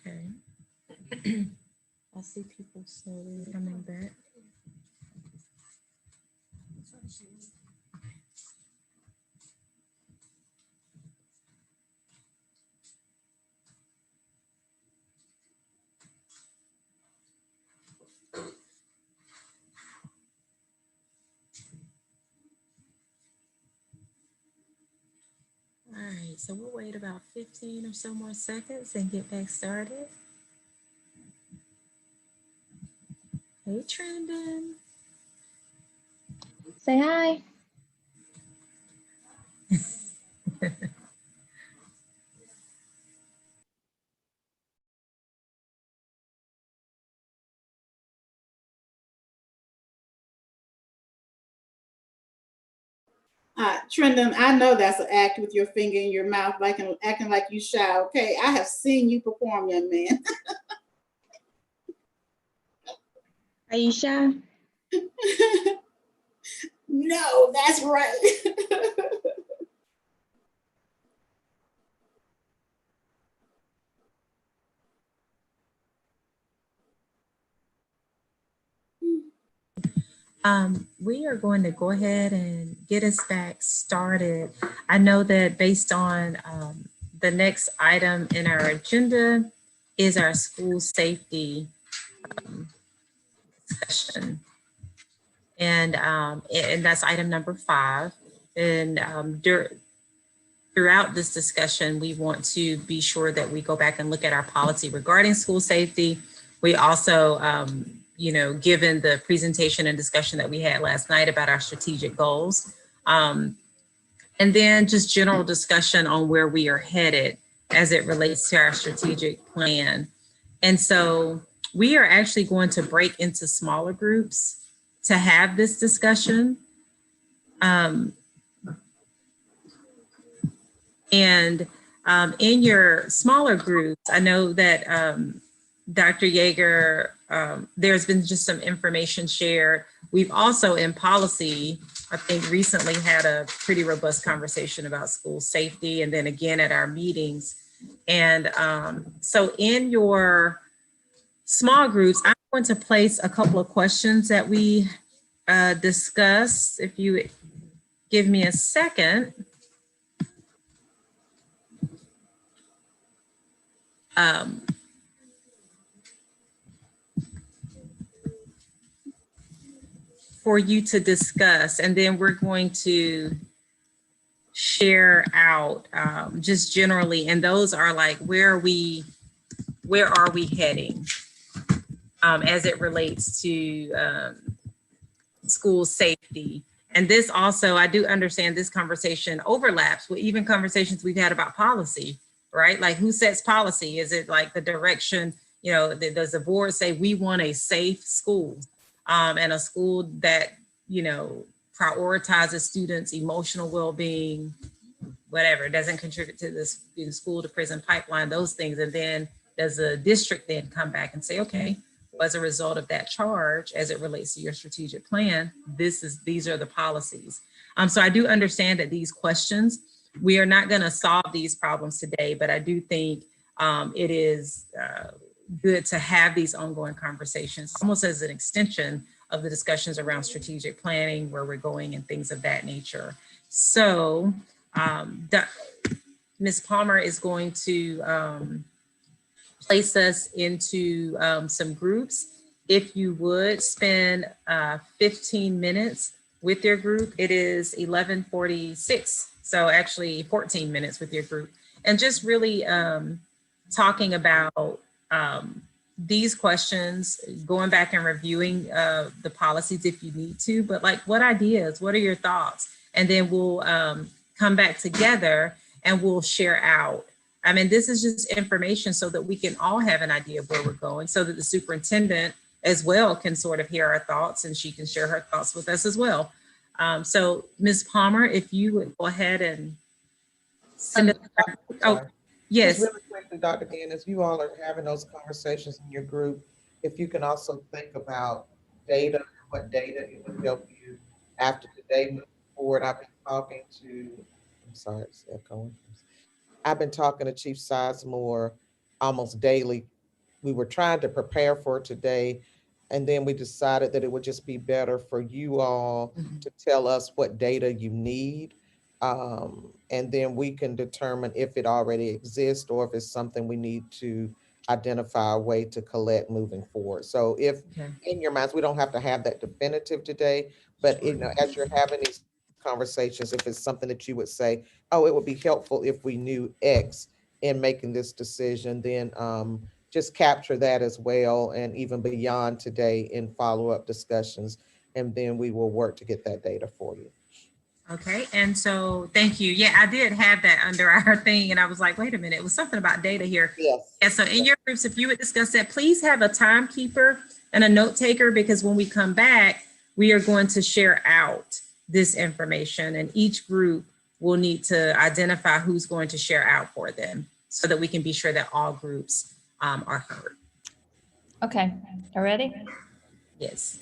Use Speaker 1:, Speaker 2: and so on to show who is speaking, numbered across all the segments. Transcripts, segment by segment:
Speaker 1: Okay. I see people slowly coming back. All right, so we'll wait about 15 or so more seconds and get back started. Hey, Trendon.
Speaker 2: Say hi.
Speaker 3: Trendon, I know that's an act with your finger in your mouth, like acting like you shy. Okay, I have seen you perform, young man.
Speaker 2: Are you shy?
Speaker 3: No, that's right.
Speaker 1: We are going to go ahead and get us back started. I know that based on the next item in our agenda is our school safety discussion. And that's item number 5. And throughout this discussion, we want to be sure that we go back and look at our policy regarding school safety. We also, given the presentation and discussion that we had last night about our strategic goals, and then just general discussion on where we are headed as it relates to our strategic plan. And so we are actually going to break into smaller groups to have this discussion. And in your smaller groups, I know that Dr. Yeager, there's been just some information shared. We've also in policy, I think recently had a pretty robust conversation about school safety, and then again at our meetings. And so in your small groups, I'm going to place a couple of questions that we discussed. If you give me a second. For you to discuss, and then we're going to share out just generally, and those are like, where are we heading as it relates to school safety. And this also, I do understand this conversation overlaps with even conversations we've had about policy, right? Like, who sets policy? Is it like the direction, does the board say we want a safe school and a school that, prioritizes students' emotional well-being, whatever, doesn't contribute to this school to prison pipeline, those things. And then does the district then come back and say, okay, as a result of that charge, as it relates to your strategic plan, these are the policies. So I do understand that these questions, we are not going to solve these problems today, but I do think it is good to have these ongoing conversations, almost as an extension of the discussions around strategic planning, where we're going and things of that nature. So Ms. Palmer is going to place us into some groups. If you would spend 15 minutes with your group, it is 11:46. So actually 14 minutes with your group, and just really talking about these questions, going back and reviewing the policies if you need to, but like, what ideas, what are your thoughts? And then we'll come back together and we'll share out. I mean, this is just information so that we can all have an idea of where we're going, so that the superintendent as well can sort of hear our thoughts, and she can share her thoughts with us as well. So Ms. Palmer, if you would go ahead and send it. Oh, yes.
Speaker 4: Just really quickly, Dr. Gannis, you all are having those conversations in your group. If you can also think about data, what data it would help you after today moving forward. I've been talking to, I'm sorry, it's echoing. I've been talking to Chief Sizemore almost daily we were trying to prepare for today. And then we decided that it would just be better for you all
Speaker 1: Mhm.
Speaker 4: to tell us what data you need. And then we can determine if it already exists or if it's something we need to identify a way to collect moving forward. So if
Speaker 1: Okay.
Speaker 4: in your minds, we don't have to have that definitive today, but you know, as you're having these conversations, if it's something that you would say, oh, it would be helpful if we knew X in making this decision, then just capture that as well, and even beyond today in follow-up discussions, and then we will work to get that data for you.
Speaker 1: Okay, and so thank you. Yeah, I did have that under our thing, and I was like, wait a minute, it was something about data here.
Speaker 4: Yes.
Speaker 1: And so in
Speaker 4: Yes.
Speaker 1: your groups, if you would discuss that, please have a timekeeper and a note taker, because when we come back, we are going to share out this information, and each group will need to identify who's going to share out for them so that we can be sure that all groups are heard.
Speaker 5: Okay, are ready?
Speaker 1: Yes.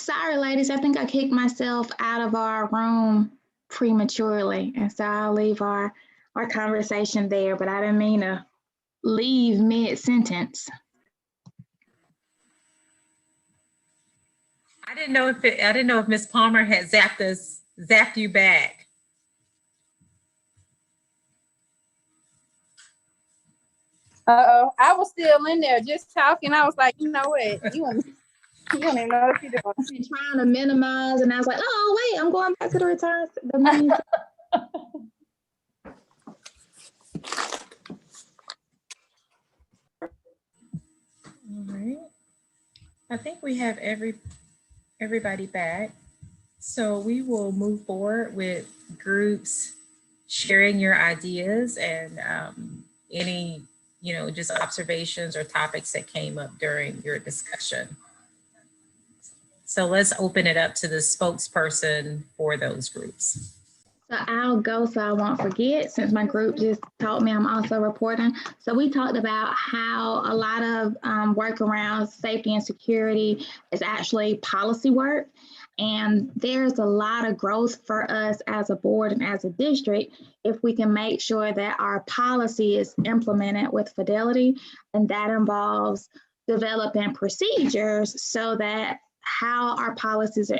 Speaker 2: Sorry, ladies, I think I kicked myself out of our room prematurely. And so I'll leave our conversation there, but I didn't mean to leave mid-sentence.
Speaker 1: I didn't know if Ms. Palmer had zapped you back.
Speaker 6: Uh-oh, I was still in there just talking. I was like, you know what? You don't even know what you're doing.
Speaker 2: I've been trying to minimize, and I was like, oh, wait, I'm going back to the return. The main.
Speaker 1: All right. I think we have everybody back. So we will move forward with groups sharing your ideas and any, just observations or topics that came up during your discussion. So let's open it up to the spokesperson for those groups.
Speaker 2: So I'll go so I won't forget, since my group just told me I'm also reporting. So we talked about how a lot of work around safety and security is actually policy work. And there's a lot of growth for us as a board and as a district if we can make sure that our policy is implemented with fidelity. And that involves developing procedures so that how our policies are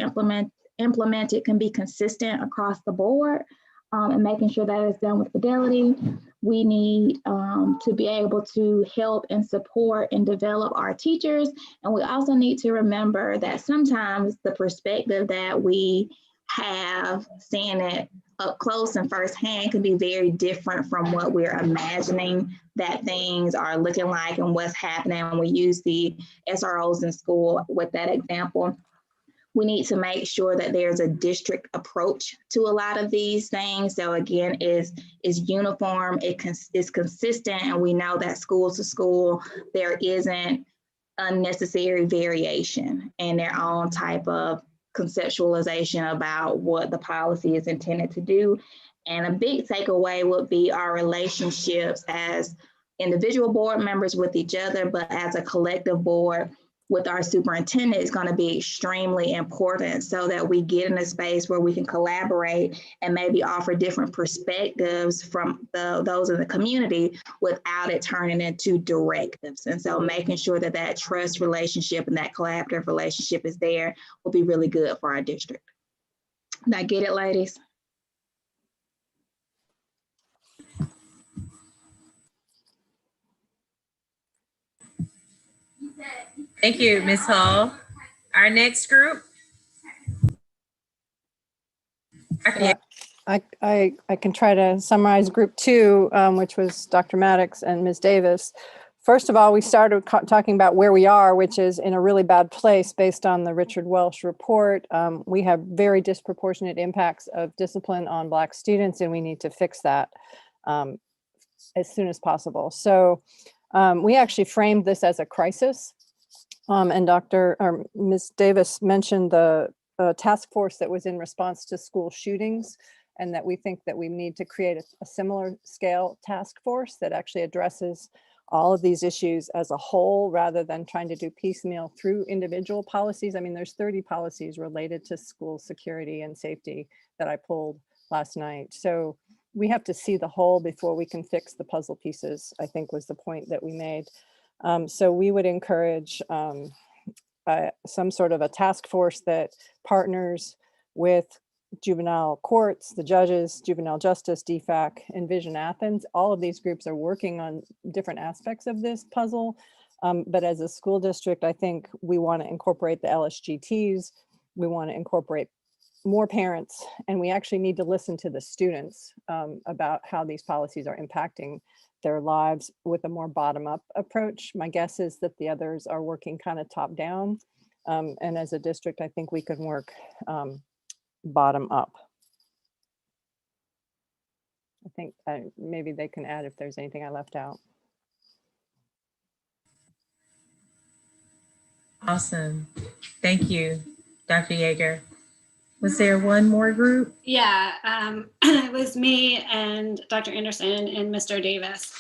Speaker 2: implemented can be consistent across the board, and making sure that it's done with fidelity. We need to be able to help and support and develop our teachers. And we also need to remember that sometimes the perspective that we have, seeing it up close and firsthand, can be very different from what we're imagining that things are looking like and what's happening. We use the SROs in school with that example. We need to make sure that there's a district approach to a lot of these things. So again, is uniform, is consistent, and we know that school to school, there isn't unnecessary variation in their own type of conceptualization about what the policy is intended to do. And a big takeaway would be our relationships as individual board members with each other, but as a collective board with our superintendent is going to be extremely important, so that we get in a space where we can collaborate and maybe offer different perspectives from those in the community without it turning into directives. And so making sure that that trust relationship and that collaborative relationship is there will be really good for our district. Did I get it, ladies?
Speaker 1: Thank you, Ms. Hall. Our next group.
Speaker 7: I can try to summarize group 2, which was Dr. Maddox and Ms. Davis. First of all, we started talking about where we are, which is in a really bad place based on the Richard Welsh report. We have very disproportionate impacts of discipline on Black students, and we need to fix that as soon as possible. So we actually framed this as a crisis. And Ms. Davis mentioned the task force that was in response to school shootings, and that we think that we need to create a similar scale task force that actually addresses all of these issues as a whole, rather than trying to do piecemeal through individual policies. I mean, there's 30 policies related to school security and safety that I pulled last night. So we have to see the whole before we can fix the puzzle pieces, I think was the point that we made. So we would encourage some sort of a task force that partners with juvenile courts, the judges, juvenile justice, DFAC, Envision Athens. All of these groups are working on different aspects of this puzzle. But as a school district, I think we want to incorporate the LSGTs. We want to incorporate more parents, and we actually need to listen to the students about how these policies are impacting their lives with a more bottom-up approach. My guess is that the others are working kind of top-down. And as a district, I think we can work bottom-up. I think maybe they can add if there's anything I left out.
Speaker 1: Awesome. Thank you, Dr. Yeager. Was there one more group?
Speaker 8: Yeah, it was me and Dr. Anderson and Mr. Davis.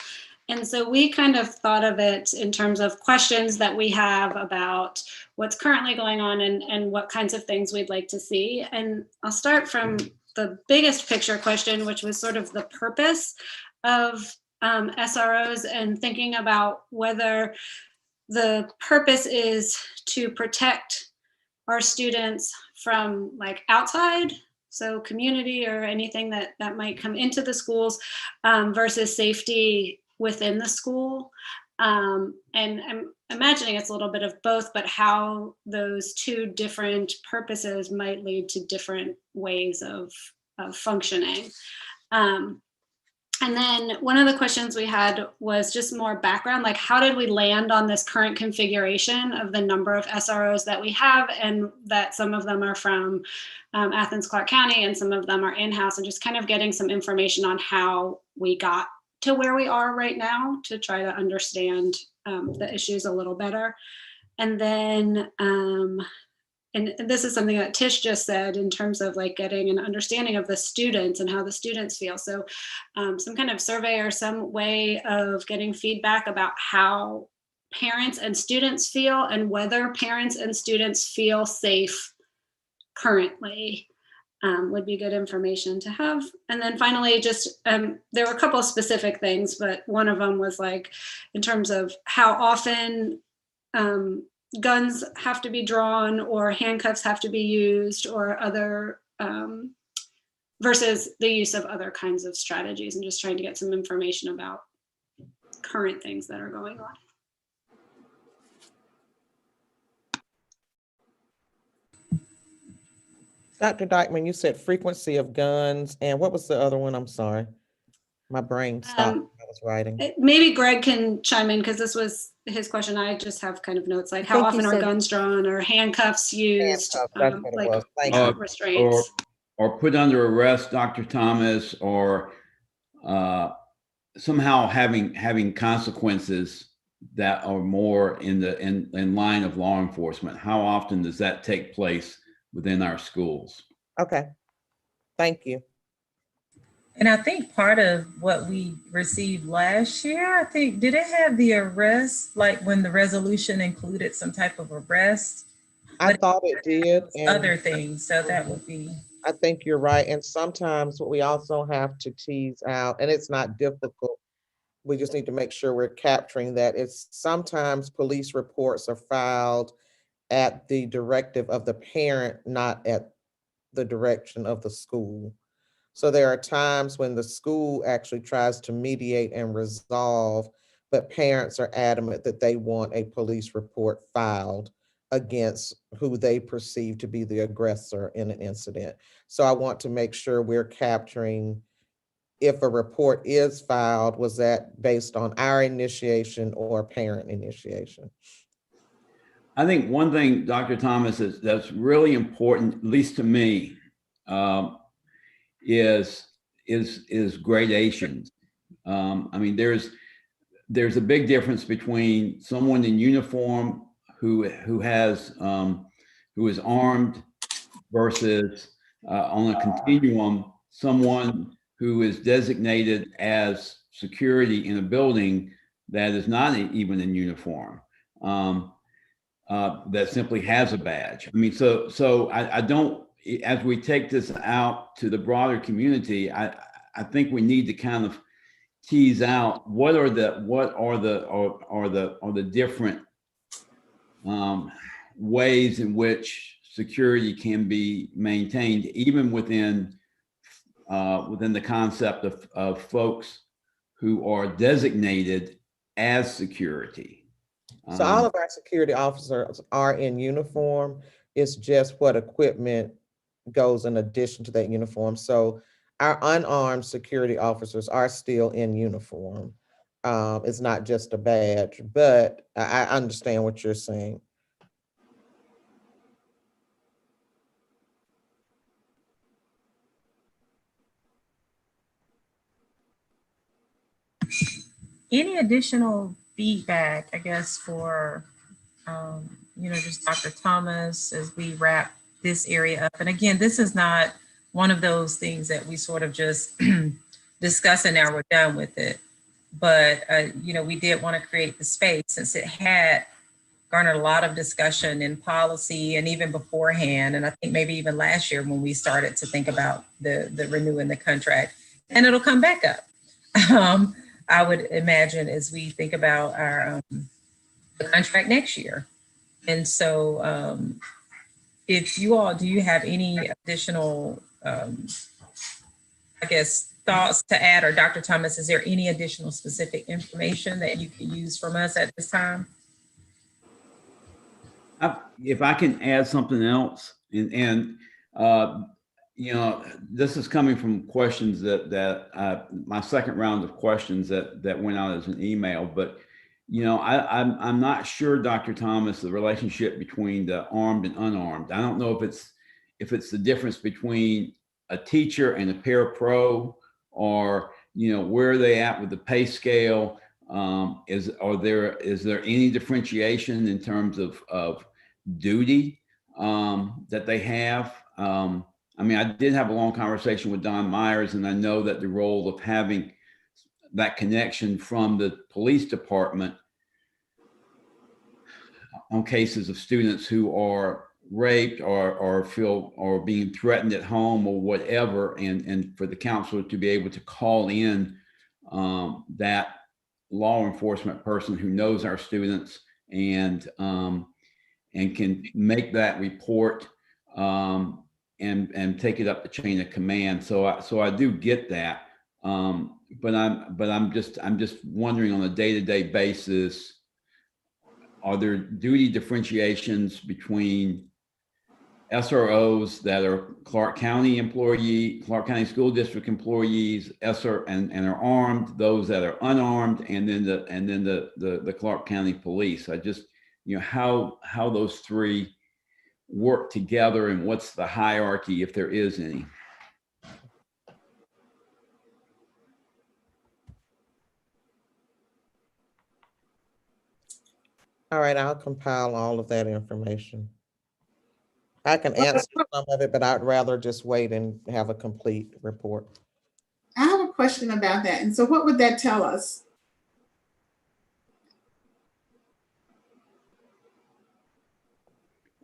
Speaker 8: And so we kind of thought of it in terms of questions that we have about what's currently going on and what kinds of things we'd like to see. And I'll start from the biggest picture question, which was sort of the purpose of SROs, and thinking about whether the purpose is to protect our students from like outside, so community or anything that might come into the schools, versus safety within the school. And I'm imagining it's a little bit of both, but how those two different purposes might lead to different ways of functioning. And then one of the questions we had was just more background, like how did we land on this current configuration of the number of SROs that we have, and that some of them are from Athens, Clarke County, and some of them are in-house, and just kind of getting some information on how we got to where we are right now to try to understand the issues a little better. And then, and this is something that Tish just said in terms of like getting an understanding of the students and how the students feel. So some kind of survey or some way of getting feedback about how parents and students feel and whether parents and students feel safe currently. Would be good information to have. And then finally, just there were a couple of specific things, but one of them was like in terms of how often guns have to be drawn or handcuffs have to be used, or other versus the use of other kinds of strategies, and just trying to get some information about current things that are going on.
Speaker 4: Dr. Dykeman, you said frequency of guns, and what was the other one? I'm sorry. My brain stopped when I was writing.
Speaker 8: Maybe Greg can chime in because this was his question. I just have kind of notes like how
Speaker 7: think you
Speaker 8: often are
Speaker 7: said-
Speaker 8: guns drawn or handcuffs used,
Speaker 4: Handcuffs, that's what it
Speaker 8: like
Speaker 4: was. Thank you.
Speaker 8: restraints.
Speaker 9: Or put under arrest, Dr. Thomas, or somehow having consequences that are more in line of law enforcement. How often does that take place within our schools?
Speaker 4: Okay, thank you.
Speaker 1: And I think part of what we received last year, I think, did it have the arrest, like when the resolution included some type of arrest?
Speaker 4: I thought it did. And
Speaker 1: other things, so that would be.
Speaker 4: I think you're right. And sometimes what we also have to tease out, and it's not difficult, we just need to make sure we're capturing that. It's sometimes police reports are filed at the directive of the parent, not at the direction of the school. So there are times when the school actually tries to mediate and resolve, but parents are adamant that they want a police report filed against who they perceive to be the aggressor in an incident. So I want to make sure we're capturing, if a report is filed, was that based on our initiation or parent initiation?
Speaker 9: I think one thing, Dr. Thomas, that's really important, at least to me, is gradations. I mean, there's a big difference between someone in uniform who is armed versus on a continuum, someone who is designated as security in a building that is not even in uniform, that simply has a badge. I mean, so I don't, as we take this out to the broader community, I think we need to kind of tease out what are the different ways in which security can be maintained, even within the concept of folks who are designated as security.
Speaker 4: So all of our security officers are in uniform. It's just what equipment goes in addition to that uniform. So our unarmed security officers are still in uniform. It's not just a badge, but I understand what you're saying.
Speaker 1: Any additional feedback, I guess, for, just Dr. Thomas as we wrap this area up? And again, this is not one of those things that we sort of just discuss and now we're done with it. but, we did want to create the space since it had garnered a lot of discussion in policy and even beforehand. And I think maybe even last year when we started to think about the renewing the contract, and it'll come back up. I would imagine as we think about our the contract next year. And so if you all, do you have any additional, I guess, thoughts to add, or Dr. Thomas, is there any additional specific information that you could use from us at this time?
Speaker 9: If I can add something else, and this is coming from questions that my second round of questions that went out as an email, but I'm not sure, Dr. Thomas, the relationship between the armed and unarmed. I don't know if it's the difference between a teacher and a parapro, or where are they at with the pay scale? Is there any differentiation in terms of duty that they have? I mean, I did have a long conversation with Don Myers, and I know that the role of having that connection from the police department on cases of students who are raped or being threatened at home or whatever, and for the counselor to be able to call in that law enforcement person who knows our students and can make that report and take it up the chain of command. So I do get that, but I'm just wondering, on a day-to-day basis, are there duty differentiations between SROs that are Clark County School District employees, and are armed, those that are unarmed, and then the Clark County Police? I just, how those three work together, and what's the hierarchy, if there is any?
Speaker 4: All right, I'll compile all of that information. I can answer some of it, but I'd rather just wait and have a complete report.
Speaker 3: I have a question about that. And so what would that tell us?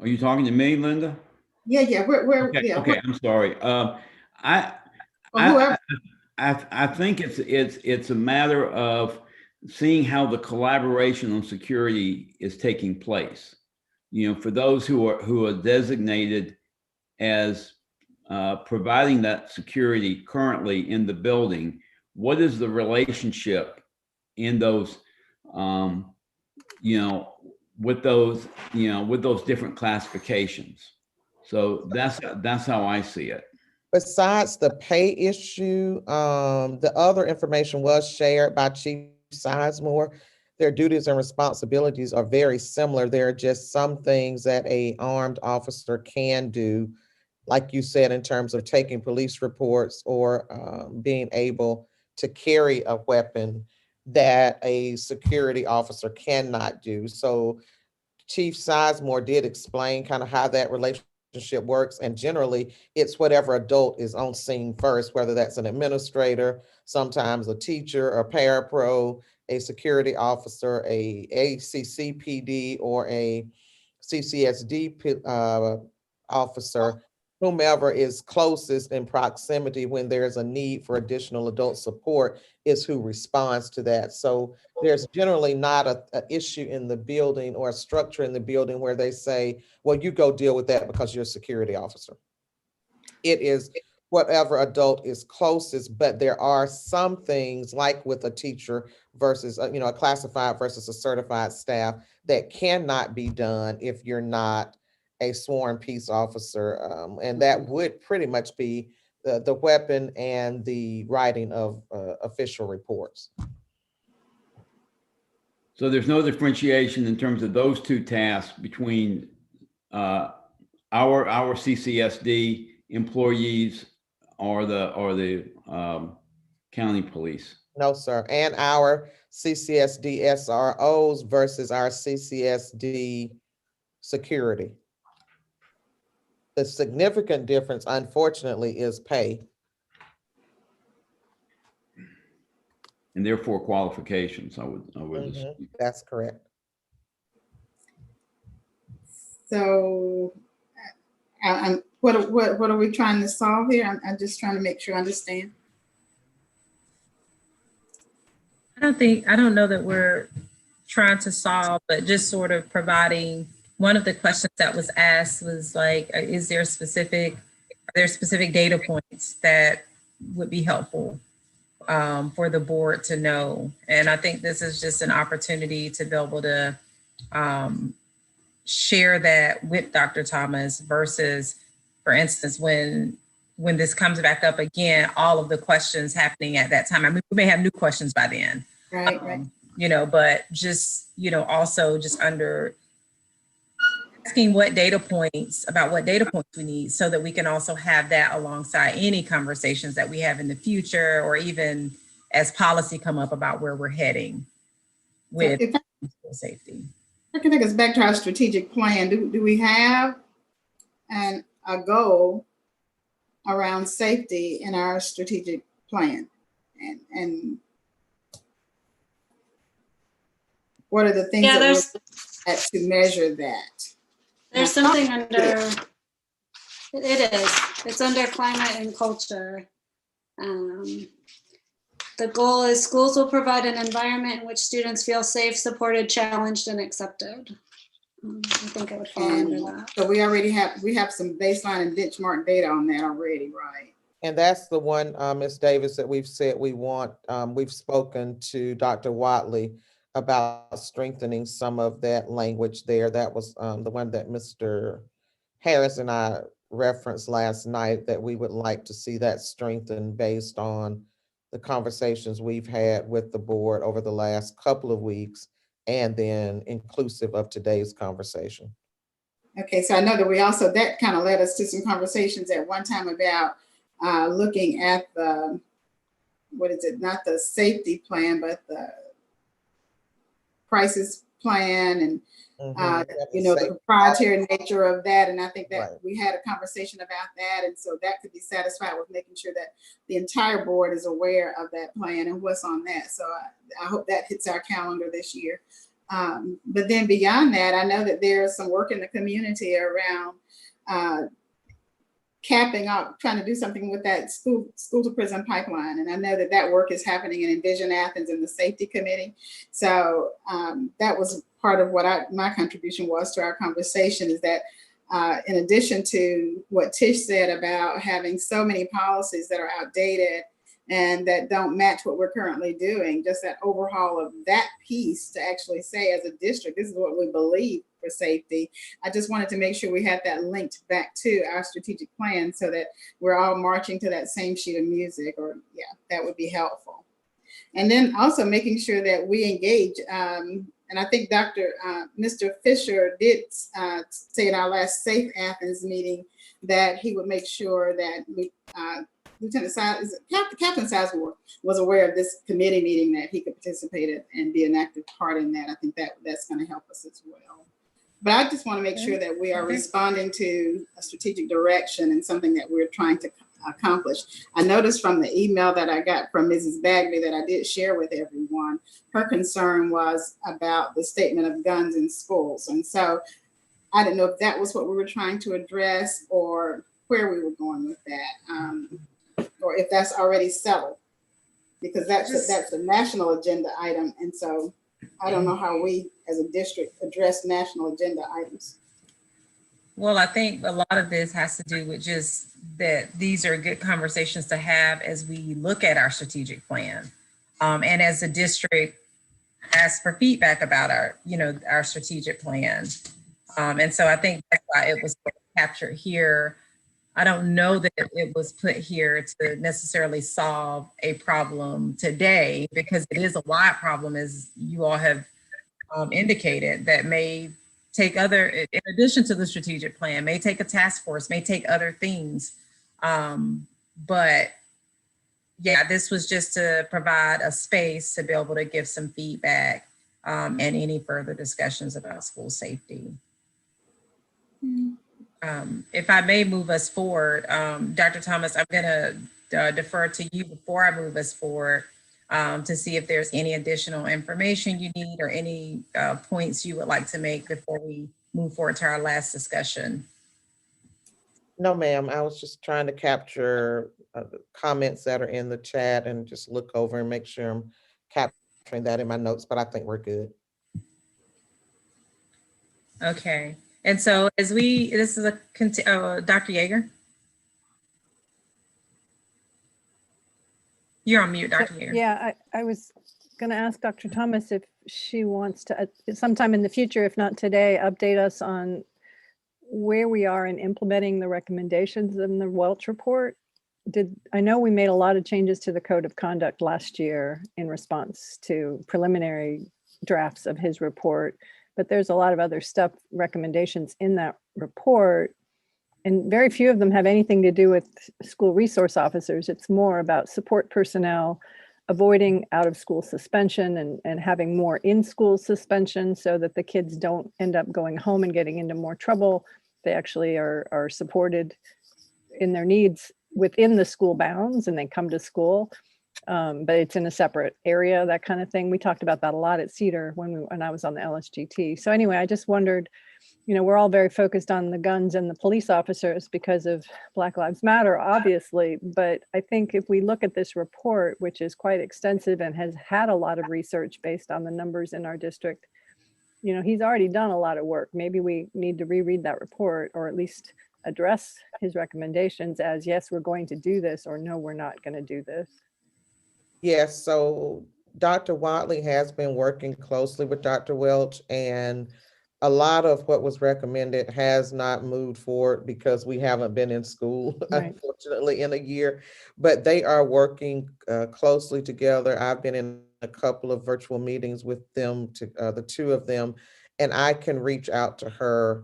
Speaker 9: Are you talking to me, Linda?
Speaker 3: Yeah,
Speaker 9: Okay,
Speaker 3: yeah.
Speaker 9: okay, I'm sorry. I think it's a matter of seeing how the collaboration on security is taking place. For those who are designated as providing that security currently in the building, what is the relationship in those, with those different classifications? So that's how I see it.
Speaker 4: Besides the pay issue, the other information was shared by Chief Sizemore. Their duties and responsibilities are very similar. There are just some things that an armed officer can do, like you said, in terms of taking police reports or being able to carry a weapon, that a security officer cannot do. So Chief Sizemore did explain kind of how that relationship works, and generally it's whatever adult is on scene first, whether that's an administrator, sometimes a teacher, a parapro, a security officer, a ACCPD, or a CCSD officer, whomever is closest in proximity when there's a need for additional adult support is who responds to that. So there's generally not a issue in the building or a structure in the building where they say, well, you go deal with that because you're a security officer. It is whatever adult is closest, but there are some things, like with a teacher versus a classified versus a certified staff, that cannot be done if you're not a sworn peace officer, and that would pretty much be the weapon and the writing of official reports.
Speaker 9: So there's no differentiation in terms of those two tasks between our CCSD employees or the county police?
Speaker 4: No, sir. And our CCSD SROs versus our CCSD security. The significant difference, unfortunately, is pay.
Speaker 9: and therefore qualifications, I would
Speaker 4: That's correct.
Speaker 3: So, what are we trying to solve here? I'm just trying to make sure I understand.
Speaker 1: I don't know that we're trying to solve, but just sort of providing, one of the questions that was asked was like, are there specific data points that would be helpful for the board to know? And I think this is just an opportunity to be able to share that with Dr. Thomas versus, for instance, when this comes back up again, all of the questions happening at that time. I mean, we may have new questions by then.
Speaker 3: Right, right.
Speaker 1: But just, also just under asking what data points we need so that we can also have that alongside any conversations that we have in the future, or even as policy come up about where we're heading with school safety.
Speaker 3: I can take us back to our strategic plan. Do we have a goal around safety in our strategic plan? And what are the things that we're at to measure that?
Speaker 8: There's something under, it's under climate and culture. The goal is schools will provide an environment in which students feel safe, supported, challenged, and accepted. I think it would fall under that.
Speaker 3: So we have some baseline and benchmark data on that already, right?
Speaker 4: And that's the one, Ms. Davis, that we've said we want. We've spoken to Dr. Watley about strengthening some of that language there. That was the one that Mr. Harris and I referenced last night, that we would like to see that strengthened based on the conversations we've had with the board over the last couple of weeks, and then inclusive of today's conversation.
Speaker 3: Okay, so I know that that kind of led us to some conversations at one time about looking at the, not the safety plan, but the crisis plan, and the proprietary nature of that. And I think that we had a conversation about that. And so that could be satisfied with making sure that the entire board is aware of that plan and what's on that. So I hope that hits our calendar this year. But then beyond that, I know that there's some work in the community around capping up, trying to do something with that school to prison pipeline. And I know that work is happening in Envision Athens in the safety committee. So that was part of what my contribution was to our conversation, is that in addition to what Tish said about having so many policies that are outdated and that don't match what we're currently doing, just that overhaul of that piece to actually say, as a district, this is what we believe for safety. I just wanted to make sure we had that linked back to our strategic plan so that we're all marching to that same sheet of music, or that would be helpful. And then also making sure that we engage, and I think Mr. Fisher did say in our last Safe Athens meeting that he would make sure that Captain Sizemore was aware of this committee meeting, that he could participate in and be an active part in that. I think that's going to help us as well. But I just want to make sure that we are responding to a strategic direction and something that we're trying to accomplish. I noticed from the email that I got from Mrs. Bagby that I did share with everyone, her concern was about the statement of guns in schools. And so I didn't know if that was what we were trying to address or where we were going with that, or if that's already settled, because that's a national agenda item. And so I don't know how we as a district address national agenda items.
Speaker 1: Well, I think a lot of this has to do with just that these are good conversations to have as we look at our strategic plan. And as a district, ask for feedback about our strategic plan. And so I think that's why it was captured here. I don't know that it was put here to necessarily solve a problem today, because it is a wide problem, as you all have indicated, that may take in addition to the strategic plan, may take a task force, may take other things. But yeah, this was just to provide a space to be able to give some feedback and any further discussions about school safety. If I may move us forward, Dr. Thomas, I'm going to defer to you before I move us forward. to see if there's any additional information you need or any points you would like to make before we move forward to our last discussion.
Speaker 4: No, ma'am. I was just trying to capture the comments that are in the chat and just look over and make sure I'm capturing that in my notes, but I think we're good.
Speaker 1: Okay. And so as this is Dr. Yeager. You're on mute, Dr. Yeager.
Speaker 7: Yeah, I was going to ask Dr. Thomas if she wants to, sometime in the future, if not today, update us on where we are in implementing the recommendations in the Welch report. I know we made a lot of changes to the code of conduct last year in response to preliminary drafts of his report, but there's a lot of other stuff, recommendations in that report, and very few of them have anything to do with school resource officers. It's more about support personnel, avoiding out of school suspension and having more in-school suspension so that the kids don't end up going home and getting into more trouble. They actually are supported in their needs within the school bounds and they come to school, but it's in a separate area, that kind of thing. We talked about that a lot at Cedar when I was on the LSGT. So anyway, I just wondered, you know, we're all very focused on the guns and the police officers because of Black Lives Matter, obviously. But I think if we look at this report, which is quite extensive and has had a lot of research based on the numbers in our district, you know, he's already done a lot of work. Maybe we need to reread that report or at least address his recommendations as, yes, we're going to do this, or no, we're not going to do this.
Speaker 4: Yes, so Dr. Watley has been working closely with Dr. Welch, and a lot of what was recommended has not moved forward because we haven't been in school,
Speaker 7: Right.
Speaker 4: Unfortunately, in a year, but they are working closely together. I've been in a couple of virtual meetings with them, the two of them, and I can reach out to her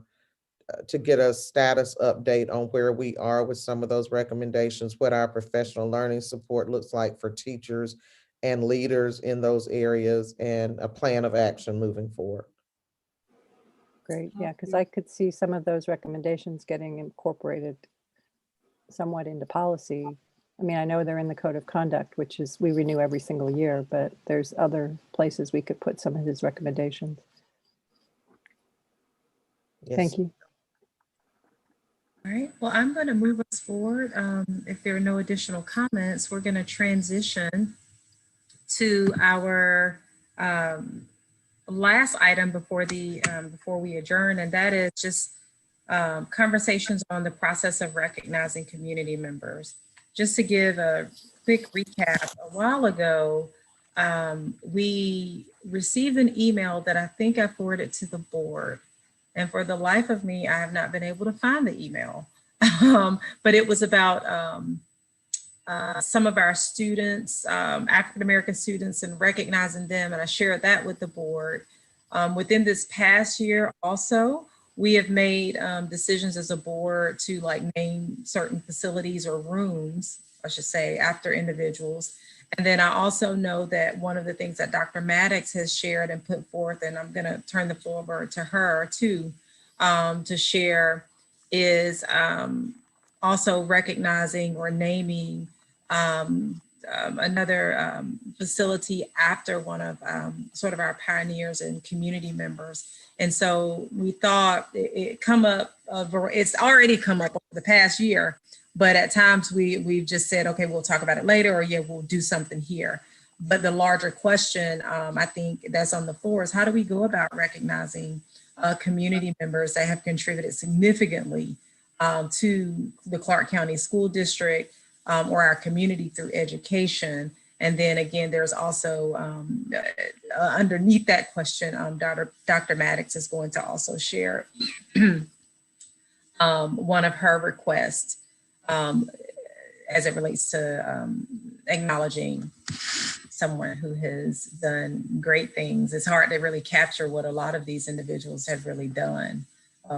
Speaker 4: to get a status update on where we are with some of those recommendations, what our professional learning support looks like for teachers and leaders in those areas, and a plan of action moving forward.
Speaker 7: Great, yeah, because I could see some of those recommendations getting incorporated somewhat into policy. I mean, I know they're in the code of conduct, which is, we renew every single year, but there's other places we could put some of his recommendations.
Speaker 4: Yes.
Speaker 7: Thank you.
Speaker 1: All right, well, I'm going to move us forward. If there are no additional comments, we're going to transition to our last item before we adjourn, and that is just conversations on the process of recognizing community members. Just to give a quick recap, a while ago, we received an email that I think I forwarded to the board. And for the life of me, I have not been able to find the email. But it was about some of our students, African-American students, and recognizing them. And I shared that with the board. Within this past year also, we have made decisions as a board to name certain facilities or rooms, I should say, after individuals. And then I also know that one of the things that Dr. Maddox has shared and put forth, and I'm going to turn the floor over to her too, to share, is also recognizing or naming another facility after one of sort of our pioneers and community members. And so we thought it's already come up over the past year, but at times we've just said, okay, we'll talk about it later, or yeah, we'll do something here. But the larger question, I think that's on the floor, is how do we go about recognizing community members that have contributed significantly to the Clark County School District or our community through education. And then again, there's also underneath that question, Dr. Maddox is going to also share one of her requests as it relates to acknowledging someone who has done great things. It's hard to really capture what a lot of these individuals have really done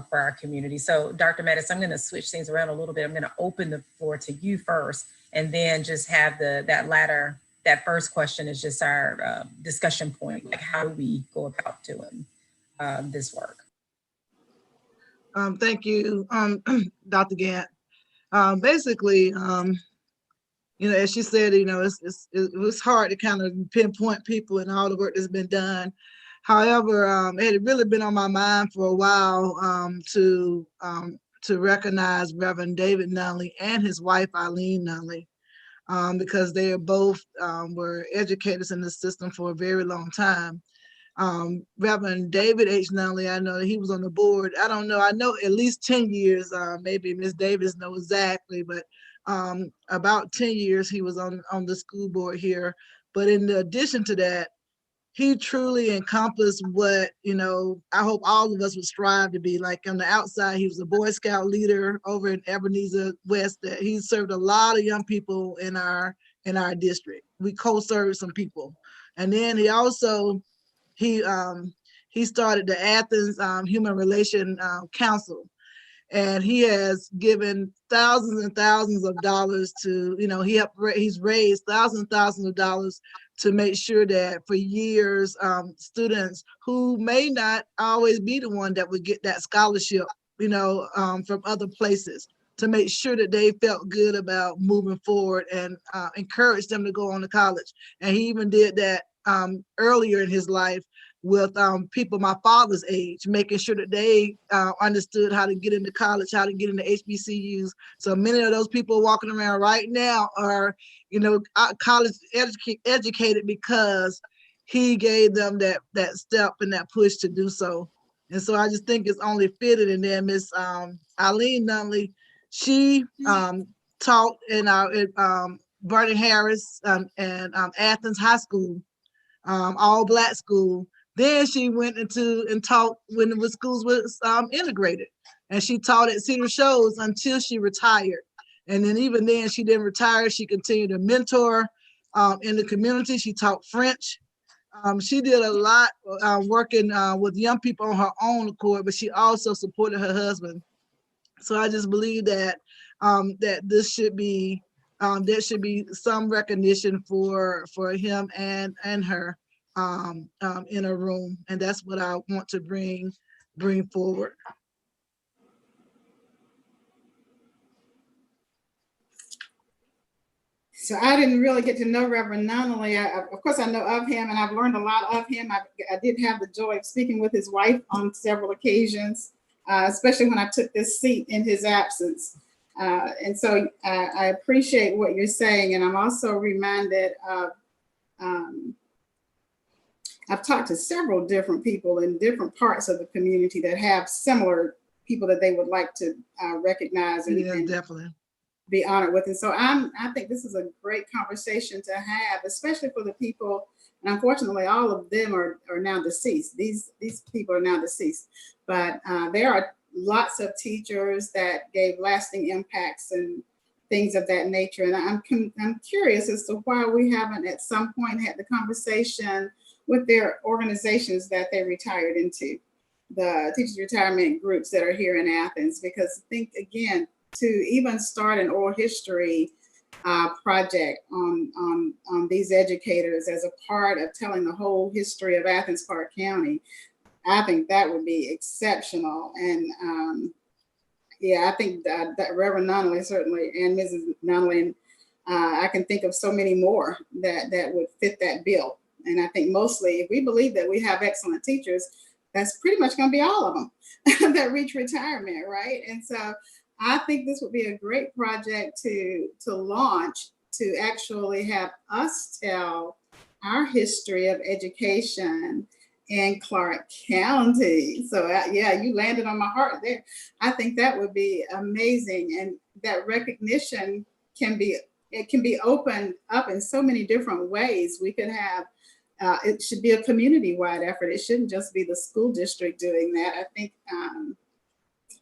Speaker 1: for our community. So Dr. Maddox, I'm going to switch things around a little bit. I'm going to open the floor to you first, and then just have that first question is just our discussion point. Like, how do we go about doing this work?
Speaker 10: Thank you, Dr. Gant. Basically, you know, as she said, you know, it was hard to kind of pinpoint people and all the work that's been done. However, it had really been on my mind for a while to recognize Reverend David Nunley and his wife, Eileen Nunley, because they are both were educators in the system for a very long time. Reverend David H. Nunley, I know that he was on the board. I don't know. I know at least 10 years, maybe Ms. Davis knows exactly, but about 10 years he was on the school board here. But in addition to that, he truly encompassed what, you know, I hope all of us would strive to be. Like on the outside, he was a Boy Scout leader over in Ebenezer West. That he served a lot of young people in our district. We co-served some people. And then he also, he started the Athens Human Relation Council. And he has given thousands and thousands of dollars to, you know, he's raised thousands of dollars to make sure that for years, students who may not always be the one that would get that scholarship, you know, from other places, to make sure that they felt good about moving forward and encourage them to go on to college. And he even did that earlier in his life with people my father's age, making sure that they understood how to get into college, how to get into HBCUs. So many of those people walking around right now are, you know, college educated because he gave them that step and that push to do so. And so I just think it's only fitting. And then Miss Eileen Nunley, she taught in Vernon Harris and Athens High School, all Black school. Then she went into and taught when the schools was integrated, and she taught at Cedar Shows until she retired. And then even then, she didn't retire. She continued to mentor in the community. She taught French. She did a lot working with young people on her own accord, but she also supported her husband. So I just believe that that this should be there should be some recognition for him and her in a room, and that's what I want to bring forward.
Speaker 3: So I didn't really get to know Reverend Nunley. Of course, I know of him, and I've learned a lot of him. I did have the joy of speaking with his wife on several occasions, especially when I took this seat in his absence. And so I appreciate what you're saying, and I'm also reminded of I've talked to several different people in different parts of the community that have similar people that they would like to recognize and
Speaker 10: definitely
Speaker 3: be honored with. And so I think this is a great conversation to have, especially for the people. And unfortunately, all of them are now deceased. These people are now deceased, but there are lots of teachers that gave lasting impacts and things of that nature. And I'm curious as to why we haven't at some point had the conversation with their organizations that they retired into, the teachers retirement groups that are here in Athens, because I think, again, to even start an oral history project on these educators as a part of telling the whole history of Athens Park County, I think that would be exceptional. And yeah, I think that Reverend Nunley certainly, and Mrs. Nunley, I can think of so many more that would fit that bill. And I think mostly, if we believe that we have excellent teachers, that's pretty much going to be all of them that reach retirement, right? And so I think this would be a great project to launch, to actually have us tell our history of education in Clark County. So yeah, you landed on my heart there. I think that would be amazing, and that recognition can be opened up in so many different ways. We could have it should be a community-wide effort. It shouldn't just be the school district doing that. I think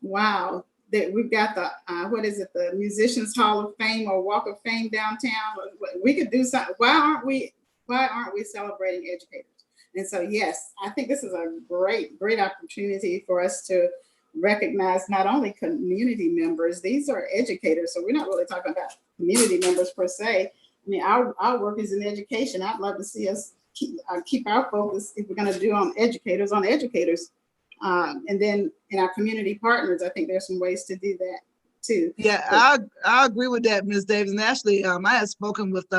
Speaker 3: wow, that we've got the what is it, the Musicians Hall of Fame or Walk of Fame downtown. We could do something. Why aren't we celebrating educators? And so, yes, I think this is a great opportunity for us to recognize not only community members, these are educators. So we're not really talking about community members per se. I mean, our work is in education. I'd love to see us keep our focus, if we're going to do on educators. And then in our community partners, I think there's some ways to do that too.
Speaker 10: Yeah, I agree with that, Ms. Davis. And actually, I had spoken with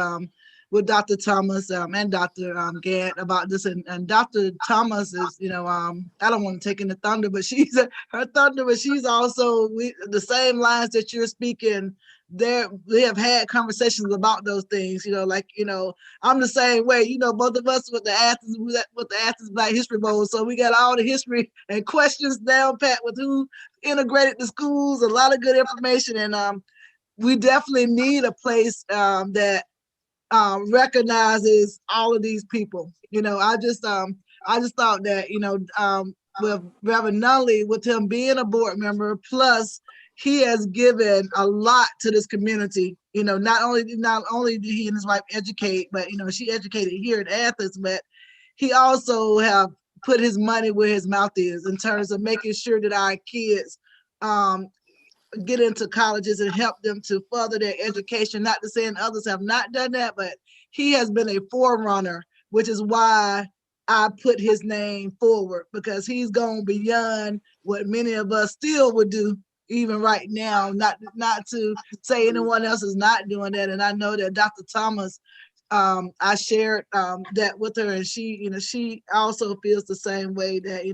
Speaker 10: Dr. Thomas and Dr. Gant about this, and Dr. Thomas is, I don't want to take in the thunder, but she's her thunder, but she's also the same lines that you're speaking. There, we have had conversations about those things. I'm the same way. Both of us with the Athens Black History Bowl, so we got all the history and questions down pat with who integrated the schools. A lot of good information, and we definitely need a place that recognizes all of these people. I just thought that, with Reverend Nunley, with him being a board member, plus he has given a lot to this community. Not only did he and his wife educate, but she educated here in Athens, but he also have put his money where his mouth is in terms of making sure that our kids get into colleges and help them to further their education. Not to say others have not done that, but he has been a forerunner, which is why I put his name forward, because he's gone beyond what many of us still would do even right now. Not to say anyone else is not doing that. And I know that Dr. Thomas, I shared that with her, and she also feels the same way, that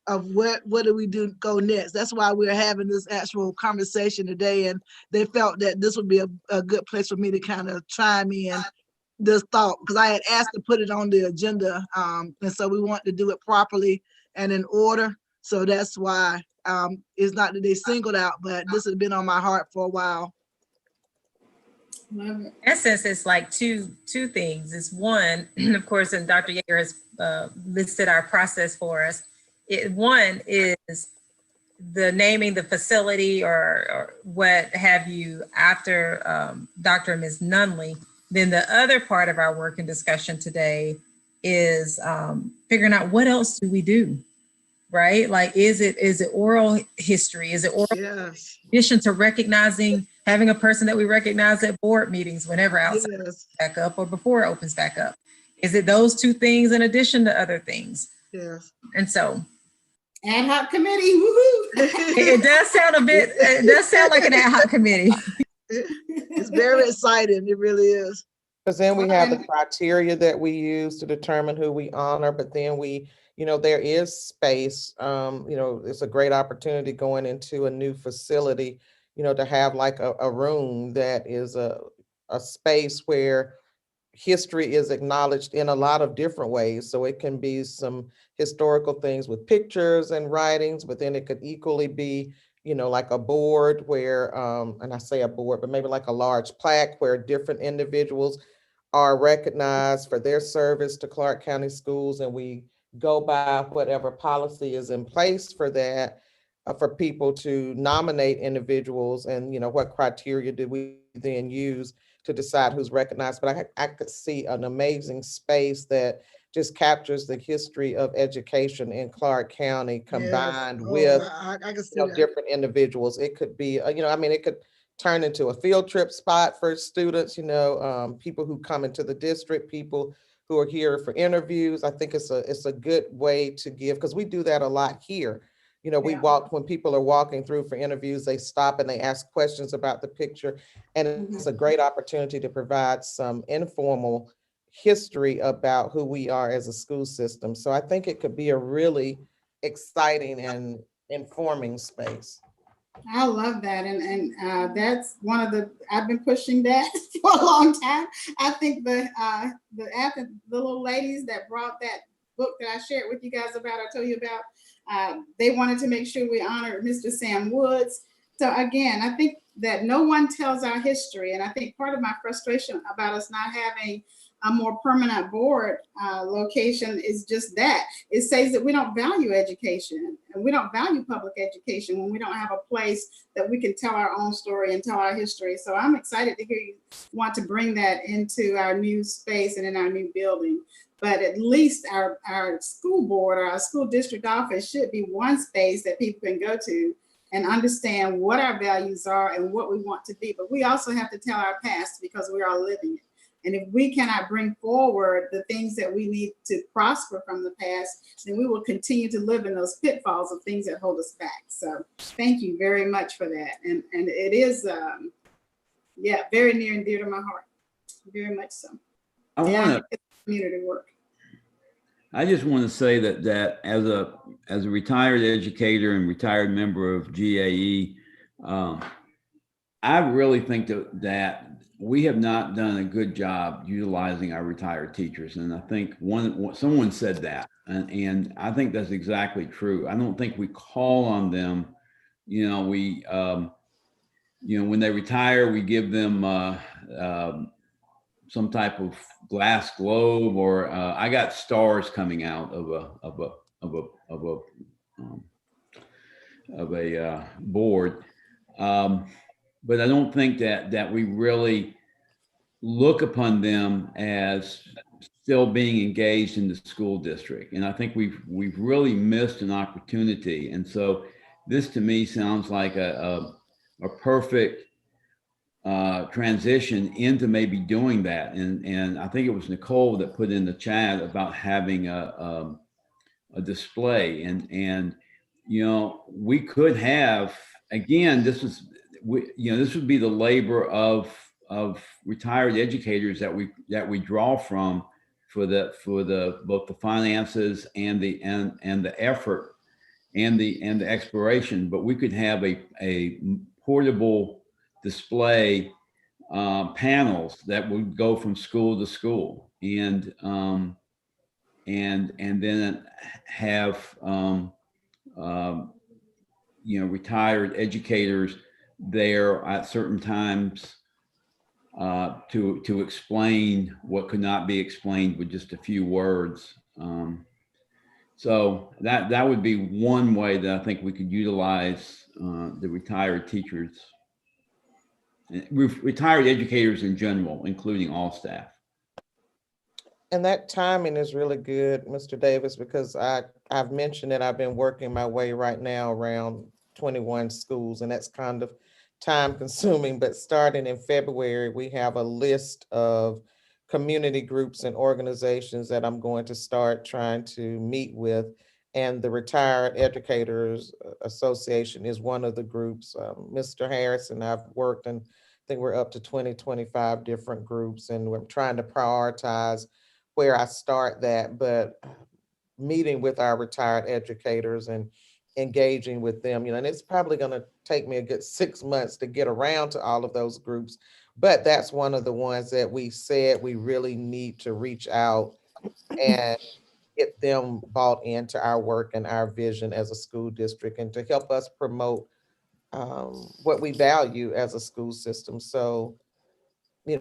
Speaker 10: of where do we go next. That's why we're having this actual conversation today, and they felt that this would be a good place for me to kind of chime in this thought, because I had asked to put it on the agenda, and so we want to do it properly and in order. So that's why it's not that they singled out, but this has been on my heart for a while.
Speaker 3: Love it.
Speaker 1: In essence, it's like two things. It's one, of course, and Dr. Yeager has listed our process for us. One is the naming the facility or what have you after Dr. and Ms. Nunley. Then the other part of our work and discussion today is figuring out what else do we do, right? Like, is it oral history? Is it oral?
Speaker 10: Yes.
Speaker 1: In addition to recognizing, having a person that we recognize at board meetings whenever outside
Speaker 10: Yes.
Speaker 1: back up or before it opens back up. Is it those two things in addition to other things?
Speaker 10: Yes.
Speaker 1: And so
Speaker 3: Ad hoc committee, woohoo!
Speaker 1: it does sound like an ad hoc committee.
Speaker 10: It's very exciting. It really is.
Speaker 4: Because then we have the criteria that we use to determine who we honor, but then there is space. It's a great opportunity going into a new facility, to have like a room that is a space where history is acknowledged in a lot of different ways. So it can be some historical things with pictures and writings, but then it could equally be, like a board where, and I say a board, but maybe like a large plaque where different individuals are recognized for their service to Clark County schools, and we go by whatever policy is in place for that, for people to nominate individuals, and what criteria do we then use to decide who's recognized. But I could see an amazing space that just captures the history of education in Clark County combined with
Speaker 10: I can see that.
Speaker 4: different individuals. It could be, it could turn into a field trip spot for students, people who come into the district, people who are here for interviews. I think it's a good way to give, because we do that a lot here. We walk, when people are walking through for interviews, they stop and they ask questions about the picture. And it's a great opportunity to provide some informal history about who we are as a school system. So I think it could be a really exciting and informing space.
Speaker 3: I love that. And that's one of I've been pushing that for a long time. I think the little ladies that brought that book that I shared with you guys about, I told you about, they wanted to make sure we honored Mr. Sam Woods. So again, I think that no one tells our history. And I think part of my frustration about us not having a more permanent board location is just that. It says that we don't value education and we don't value public education when we don't have a place that we can tell our own story and tell our history. So I'm excited to hear you want to bring that into our new space and in our new building. But at least our school board or our school district office should be one space that people can go to and understand what our values are and what we want to be. But we also have to tell our past because we are living it. And if we cannot bring forward the things that we need to prosper from the past, then we will continue to live in those pitfalls of things that hold us back. So thank you very much for that. And it is, yeah, very near and dear to my heart, very much so.
Speaker 9: I want to.
Speaker 3: Community work.
Speaker 9: I just want to say that as a retired educator and retired member of GAE, I really think that we have not done a good job utilizing our retired teachers, and I think someone said that, and I think that's exactly true. I don't think we call on them. You know, when they retire, we give them some type of glass globe, or I got stars coming out of a board, but I don't think that we really look upon them as still being engaged in the school district, and I think we've really missed an opportunity. And so this to me sounds like a perfect transition into maybe doing that. And I think it was Nicole that put in the chat about having a display, and you know, we could have, again, this would be the labor of retired educators that we draw from for both the finances and the effort and the exploration. But we could have a portable display panels that would go from school to school, and then have retired educators there at certain times to explain what could not be explained with just a few words. So that would be one way that I think we could utilize the retired teachers, retired educators in general, including all staff.
Speaker 4: And that timing is really good, Mr. Davis, because I've mentioned that I've been working my way right now around 21 schools, and that's kind of time consuming. But starting in February, we have a list of community groups and organizations that I'm going to start trying to meet with. And the Retired Educators Association is one of the groups. Mr. Harris and I've worked, and I think we're up to 25 different groups, and we're trying to prioritize where I start that. But meeting with our retired educators and engaging with them, and it's probably going to take me a good 6 months to get around to all of those groups. But that's one of the ones that we said we really need to reach out and get them bought into our work and our vision as a school district, and to help us promote what we value as a school system. So,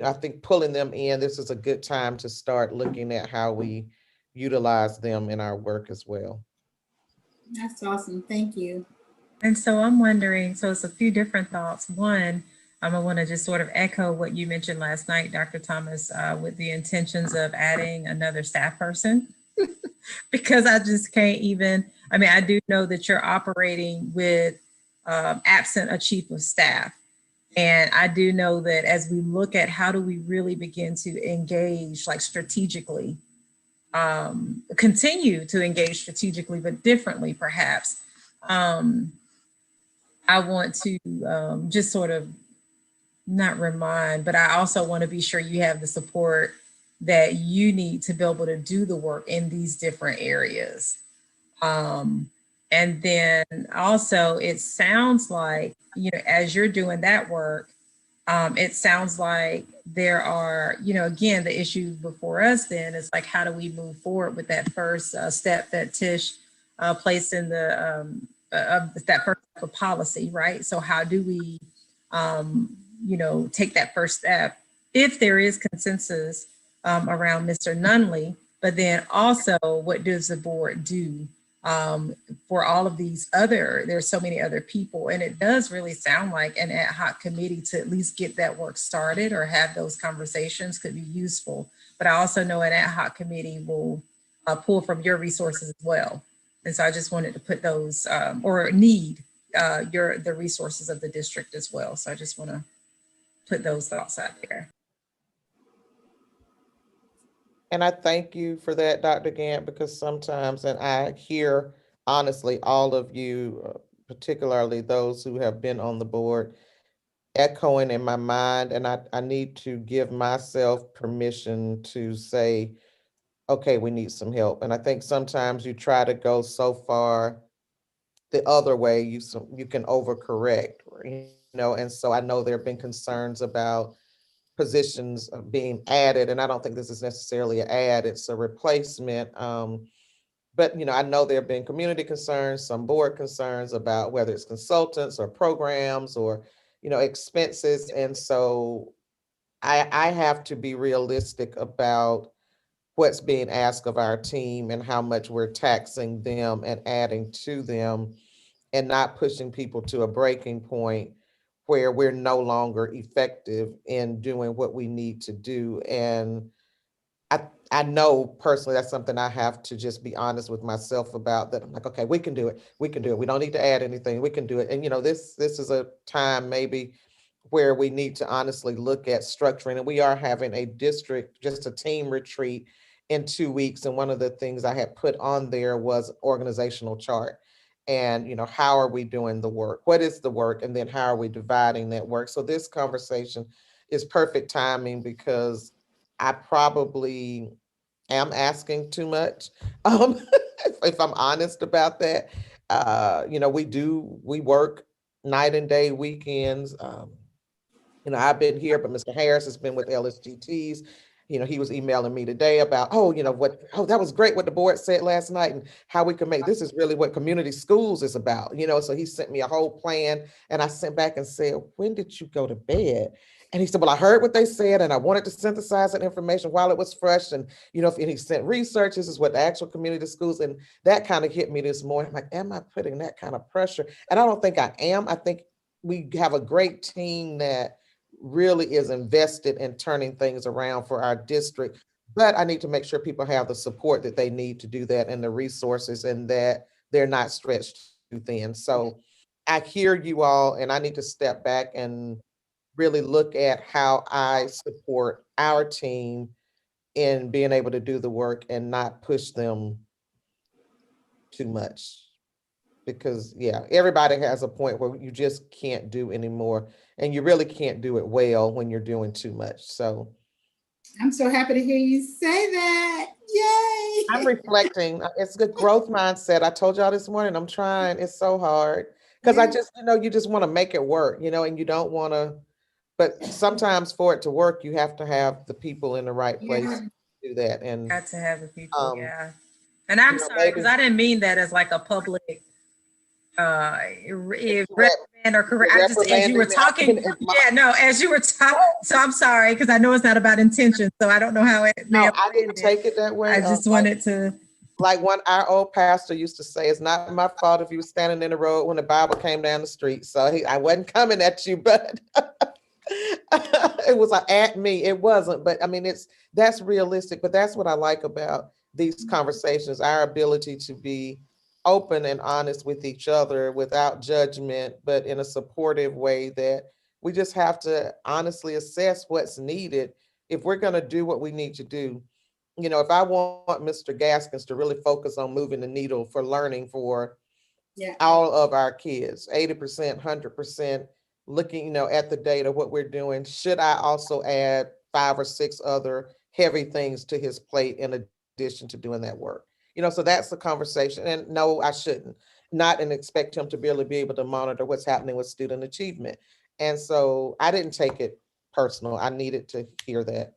Speaker 4: I think pulling them in, this is a good time to start looking at how we utilize them in our work as well.
Speaker 3: That's awesome. Thank you.
Speaker 1: And so I'm wondering, so it's a few different thoughts. One, I want to just sort of echo what you mentioned last night, Dr. Thomas, with the intentions of adding another staff person, because I just can't even, I do know that you're operating with absent a chief of staff. And I do know that as we look at how do we really begin to engage, like strategically, continue to engage strategically, but differently perhaps, I want to just sort of not remind, but I also want to be sure you have the support that you need to be able to do the work in these different areas. And then also it sounds like, as you're doing that work, it sounds like there are, again, the issue before us then is like, how do we move forward with that first step that Tish placed in the, that first step of policy, right? So how do we, take that first step if there is consensus around Mr. Nunley, but then also what does the board do for all of these there's so many other people, and it does really sound like an ad hoc committee to at least get that work started or have those conversations could be useful. But I also know an ad hoc committee will pull from your resources as well. And so I just wanted to put those or need the resources of the district as well. So I just want to put those thoughts out there.
Speaker 4: And I thank you for that, Dr. Gant, because sometimes, and I hear honestly, all of you, particularly those who have been on the board, echoing in my mind, and I need to give myself permission to say, okay, we need some help. And I think sometimes you try to go so far the other way, you can overcorrect, and so I know there have been concerns about positions being added, and I don't think this is necessarily an add, it's a replacement. But I know there have been community concerns, some board concerns about whether it's consultants or programs or expenses. And so I have to be realistic about what's being asked of our team and how much we're taxing them and adding to them, and not pushing people to a breaking point where we're no longer effective in doing what we need to do. And I know personally that's something I have to just be honest with myself about, that I'm like, okay, we can do it. We can do it. We don't need to add anything. We can do it. And this is a time maybe where we need to honestly look at structuring. And we are having a district, just a team retreat in 2 weeks. And one of the things I had put on there was organizational chart. And how are we doing the work? What is the work? And then how are we dividing that work? So this conversation is perfect timing, because I probably am asking too much. If I'm honest about that. We work night and day, weekends. I've been here, but Mr. Harris has been with LSGTs. He was emailing me today about, that was great what the board said last night, and how we can make, this is really what community schools is about, so he sent me a whole plan, and I sent back and said, when did you go to bed? And he said, well, I heard what they said, and I wanted to synthesize that information while it was fresh. And, and he sent research, this is what the actual community schools, and that kind of hit me this morning. I'm like, am I putting that kind of pressure? And I don't think I am. I think we have a great team that really is invested in turning things around for our district. But I need to make sure people have the support that they need to do that, and the resources, and that they're not stretched too thin. So I hear you all, and I need to step back and really look at how I support our team in being able to do the work and not push them too much. Because everybody has a point where you just can't do anymore, and you really can't do it well when you're doing too much. So
Speaker 3: I'm so happy to hear you say that. Yay!
Speaker 4: I'm reflecting. It's a good growth mindset. I told y'all this morning, I'm trying. It's so hard because I just, you just want to make it work, and you don't want to, but sometimes for it to work, you have to have the people in the right place to do that. And
Speaker 1: Got to have the people, yeah. And I'm sorry, because I didn't mean that as like a public reprimand or correct. I just, as you were talking, as you were talking. So I'm sorry, because I know it's not about intention. So I don't know how it.
Speaker 4: No, I didn't take it that way.
Speaker 1: I just wanted to.
Speaker 4: Like our old pastor used to say, it's not my fault if you were standing in the road when the Bible came down the street. So I wasn't coming at you, but it was at me. It wasn't, but I mean, that's realistic. But that's what I like about these conversations, our ability to be open and honest with each other without judgment, but in a supportive way, that we just have to honestly assess what's needed if we're going to do what we need to do. If I want Mr. Gaskins to really focus on moving the needle for learning for all of our kids, 80%, 100%, looking, at the data, what we're doing, should I also add 5 or 6 other heavy things to his plate in addition to doing that work? So that's the conversation. And no, I shouldn't. Not and expect him to really be able to monitor what's happening with student achievement. And so I didn't take it personal. I needed to hear that.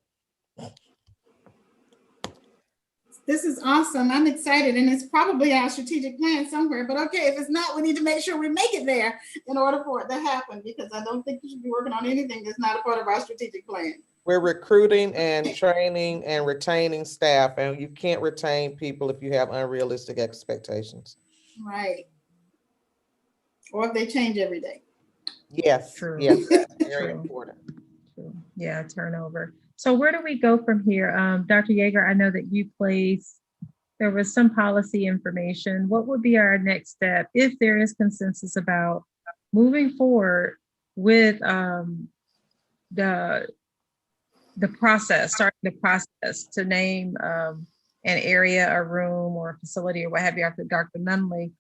Speaker 3: This is awesome. I'm excited, and it's probably our strategic plan somewhere, but okay, if it's not, we need to make sure we make it there in order for it to happen, because I don't think we should be working on anything that's not a part of our strategic plan.
Speaker 4: We're recruiting and training and retaining staff, and you can't retain people if you have unrealistic expectations.
Speaker 3: Right. Or if they change every day.
Speaker 4: Yes.
Speaker 1: True.
Speaker 4: Yes, that's very important.
Speaker 1: True. Yeah, turnover. So where do we go from here? Dr. Yeager, I know that you placed, there was some policy information. What would be our next step if there is consensus about moving forward with the starting the process to name an area, a room, or a facility, or what have you, after Dr. Nunley.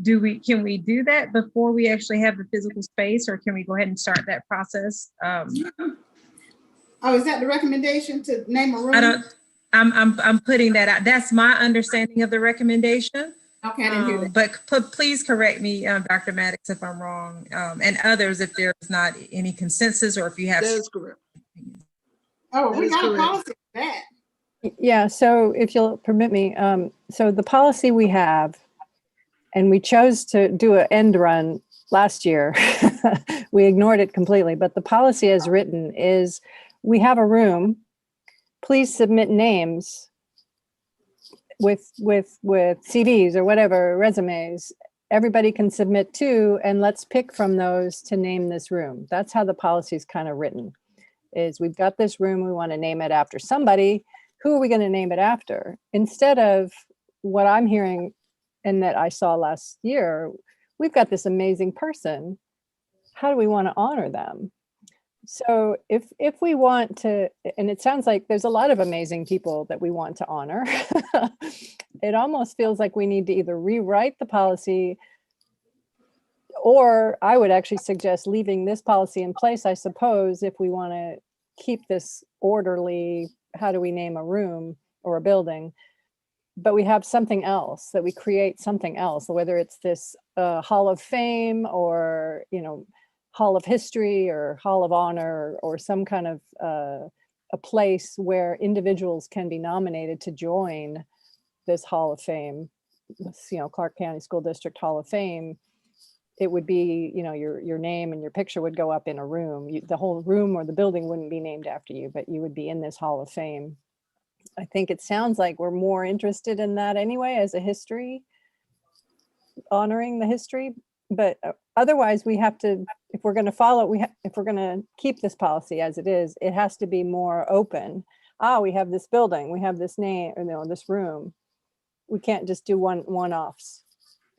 Speaker 1: Can we do that before we actually have the physical space, or can we go ahead and start that process?
Speaker 3: Oh, is that the recommendation, to name a room?
Speaker 1: I'm putting that out. That's my understanding of the recommendation.
Speaker 3: Okay, I didn't hear that.
Speaker 1: But please correct me, Dr. Maddox, if I'm wrong, and others if there's not any consensus, or if you have.
Speaker 10: That is correct.
Speaker 3: Oh,
Speaker 10: That
Speaker 3: we
Speaker 10: is
Speaker 3: got a
Speaker 10: correct.
Speaker 3: policy for that.
Speaker 7: Yeah, so if you'll permit me, so the policy we have, and we chose to do an end run last year. We ignored it completely, but the policy as written is, we have a room, please submit names with CVs or whatever, resumes. Everybody can submit too, and let's pick from those to name this room. That's how the policy is kind of written, is we've got this room, we want to name it after somebody. Who are we going to name it after? Instead of what I'm hearing and that I saw last year, we've got this amazing person. How do we want to honor them? So if we want to, and it sounds like there's a lot of amazing people that we want to honor, it almost feels like we need to either rewrite the policy, or I would actually suggest leaving this policy in place, I suppose, if we want to keep this orderly, how do we name a room or a building? But we have something else, that we create something else, whether it's this Hall of Fame, or, Hall of History, or Hall of Honor, or some kind of a place where individuals can be nominated to join this Hall of Fame, Clark County School District Hall of Fame. It would be, your name and your picture would go up in a room. The whole room or the building wouldn't be named after you, but you would be in this Hall of Fame. I think it sounds like we're more interested in that anyway, as a history, honoring the history. But otherwise, we have to, if we're going to follow, if we're going to keep this policy as it is, it has to be more open. We have this building, we have this name, or this room. We can't just do one-offs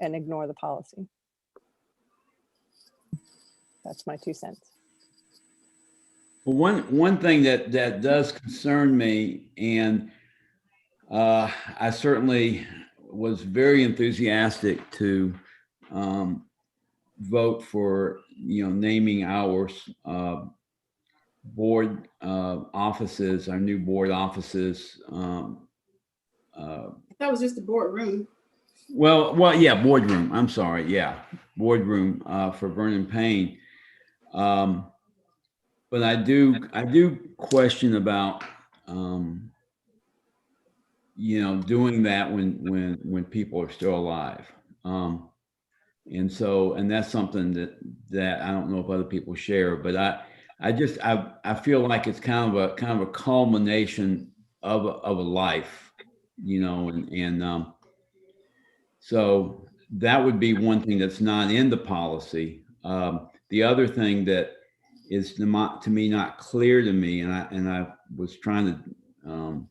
Speaker 7: and ignore the policy. That's my 2 cents.
Speaker 9: Well, one thing that does concern me, and I certainly was very enthusiastic to vote for naming our board offices, our new board offices.
Speaker 3: That was just the boardroom.
Speaker 9: Well, yeah, boardroom. I'm sorry, yeah, boardroom for Vernon Payne. But I do question about doing that when people are still alive. And that's something that I don't know if other people share, but I feel like it's kind of a culmination of a life, so that would be one thing that's not in the policy. The other thing that is to me not clear to me, and I was trying to